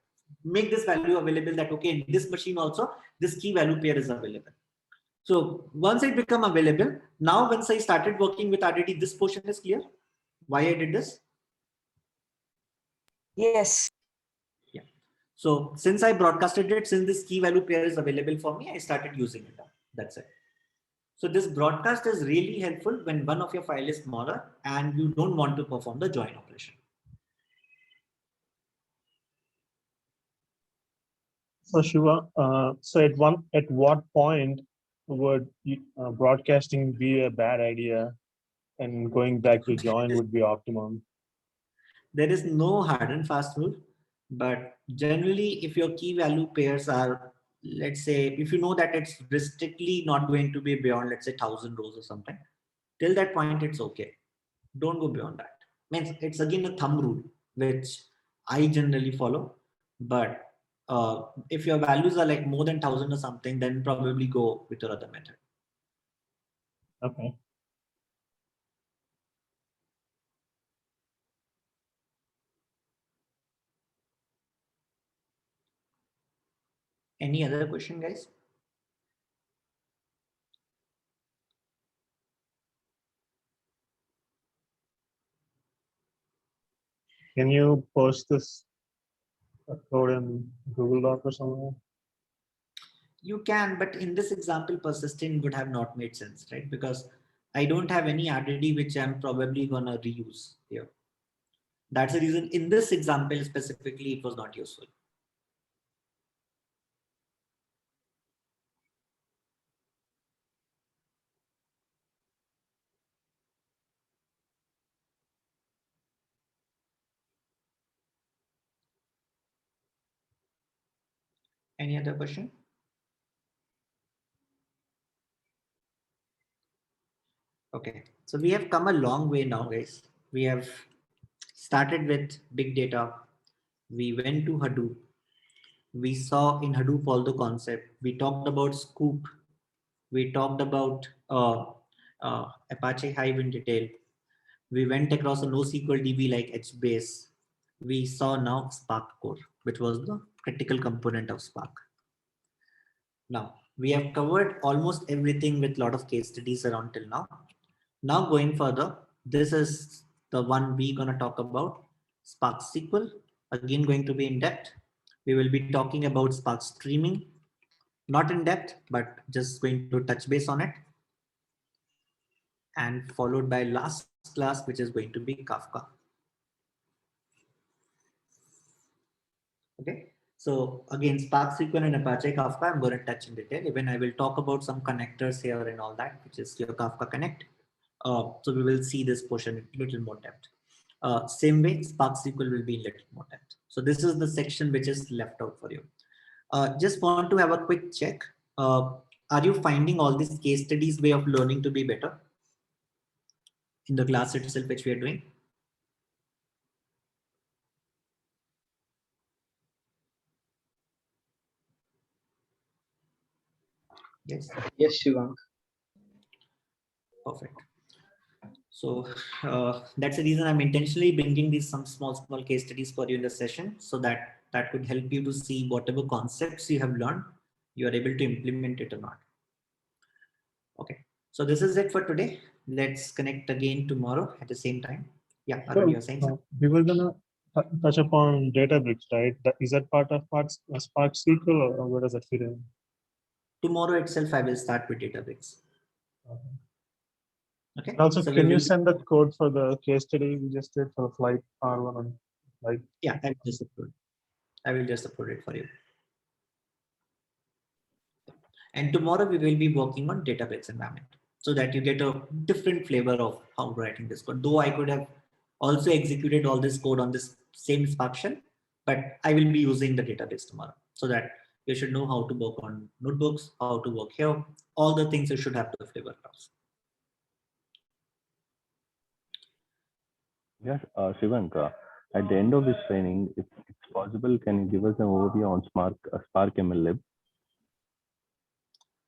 Make this value available, that okay, in this machine also, this key value pair is available. So once it become available, now once I started working with Rdd, this portion is clear. Why I did this? Yes. Yeah. So since I broadcasted it, since this key value pair is available for me, I started using it. That's it. So this broadcast is really helpful when one of your file is smaller and you don't want to perform the join operation. So Shiva, so at what point would broadcasting be a bad idea and going back to join would be optimum? There is no hard and fast rule, but generally if your key value pairs are, let's say, if you know that it's strictly not going to be beyond, let's say 1,000 rows or something, till that point it's okay. Don't go beyond that. Means it's again a thumb rule which I generally follow, but if your values are like more than 1,000 or something, then probably go with your other method. Okay. Any other question, guys? Can you post this code in Google Doc or somewhere? You can, but in this example, persistent would have not made sense, right? Because I don't have any RDD which I'm probably gonna reuse here. That's the reason in this example specifically, it was not useful. Any other question? Okay, so we have come a long way now, guys. We have started with big data. We went to Hadoop. We saw in Hadoop all the concept. We talked about Scoop. We talked about Apache Hive in detail. We went across a NoSQL DB like HBase. We saw now Spark Core, which was the critical component of Spark. Now, we have covered almost everything with a lot of case studies around till now. Now going further, this is the one we're going to talk about, Spark SQL. Again, going to be in depth. We will be talking about Spark streaming, not in depth, but just going to touch base on it. And followed by last class, which is going to be Kafka. Okay. So again, Spark SQL and Apache Kafka, I'm going to touch in detail. Even I will talk about some connectors here and all that, which is your Kafka Connect. So we will see this portion in little more depth. Same way, Spark SQL will be in little more depth. So this is the section which is left out for you. Just want to have a quick check. Are you finding all these case studies way of learning to be better in the class itself, which we are doing? Yes. Yes, Shivank. Perfect. So that's the reason I'm intentionally bringing these some small case studies for you in the session, so that could help you to see whatever concepts you have learned, you are able to implement it or not. Okay, so this is it for today. Let's connect again tomorrow at the same time. Yeah, Arun, you're saying something? We were gonna touch upon Databricks, right? Is that part of Spark SQL, or where does that fit in? Tomorrow itself, I will start with Databricks. Okay. And also, so can you send that code for the case study we just did for the flight R1 and flight? Yeah, I will just upload it for you. And tomorrow we will be working on Databricks environment, so that you get a different flavor of how writing this code. Though I could have also executed all this code on this same Spark shell, but I will be using the database tomorrow, so that you should know how to work on notebooks, how to work here, all the things you should have the flavor of. Yes, Shivank, at the end of this training, if it's possible, can you give us an overview on Spark MLlib?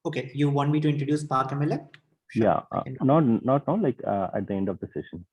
Okay, you want me to introduce Spark MLlib? Sure, Yeah, not now, like at the end of the session.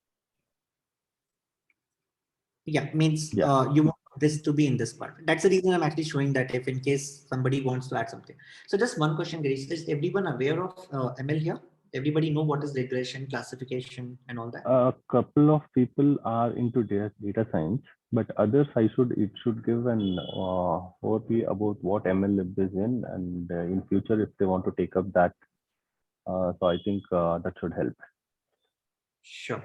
Yeah, means Yeah. you want this to be in this part. That's the reason I'm actually showing that, if in case somebody wants to add something. So just one question, Girish, is everyone aware of ML here? Everybody know what is regression, classification, and all that? A couple of people are into data science, but others it should give an overview about what MLlib is in, and in future if they want to take up that. So I think that should help. Sure.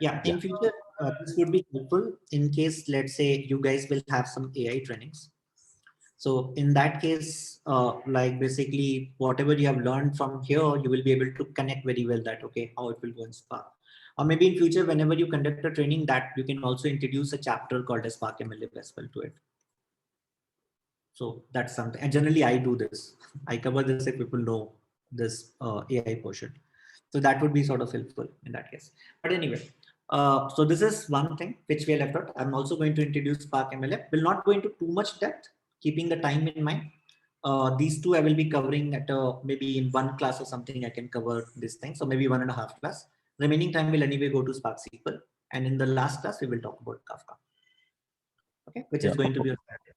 Yeah, in future, this would be helpful in case, let's say, you guys will have some AI trainings. So in that case, like basically whatever you have learned from here, you will be able to connect very well that, okay, how it will go in Spark. Or maybe in future, whenever you conduct a training, that you can also introduce a chapter called as Spark MLlib as well to it. So that's something, and generally I do this. I cover this if people know this AI portion. So that would be sort of helpful in that case. But anyway, so this is one thing which we left out. I'm also going to introduce Spark MLlib. Will not go into too much depth, keeping the time in mind. These two I will be covering at maybe in one class or something. I can cover this thing. So maybe 1.5 class. Remaining time will anyway go to Spark SQL. And in the last class, we will talk about Kafka. Okay, which is going to be a Saturday.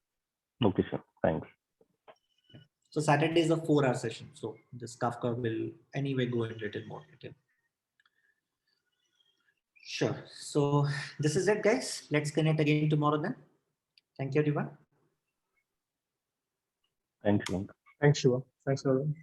Okay, sure. Thanks. So Saturday is a 4-hour session. So this Kafka will anyway go in little more detail. Sure. So this is it, guys. Let's connect again tomorrow then. Thank you, everyone. Thanks, Shivank. Thanks, Shiva. Thanks, everyone.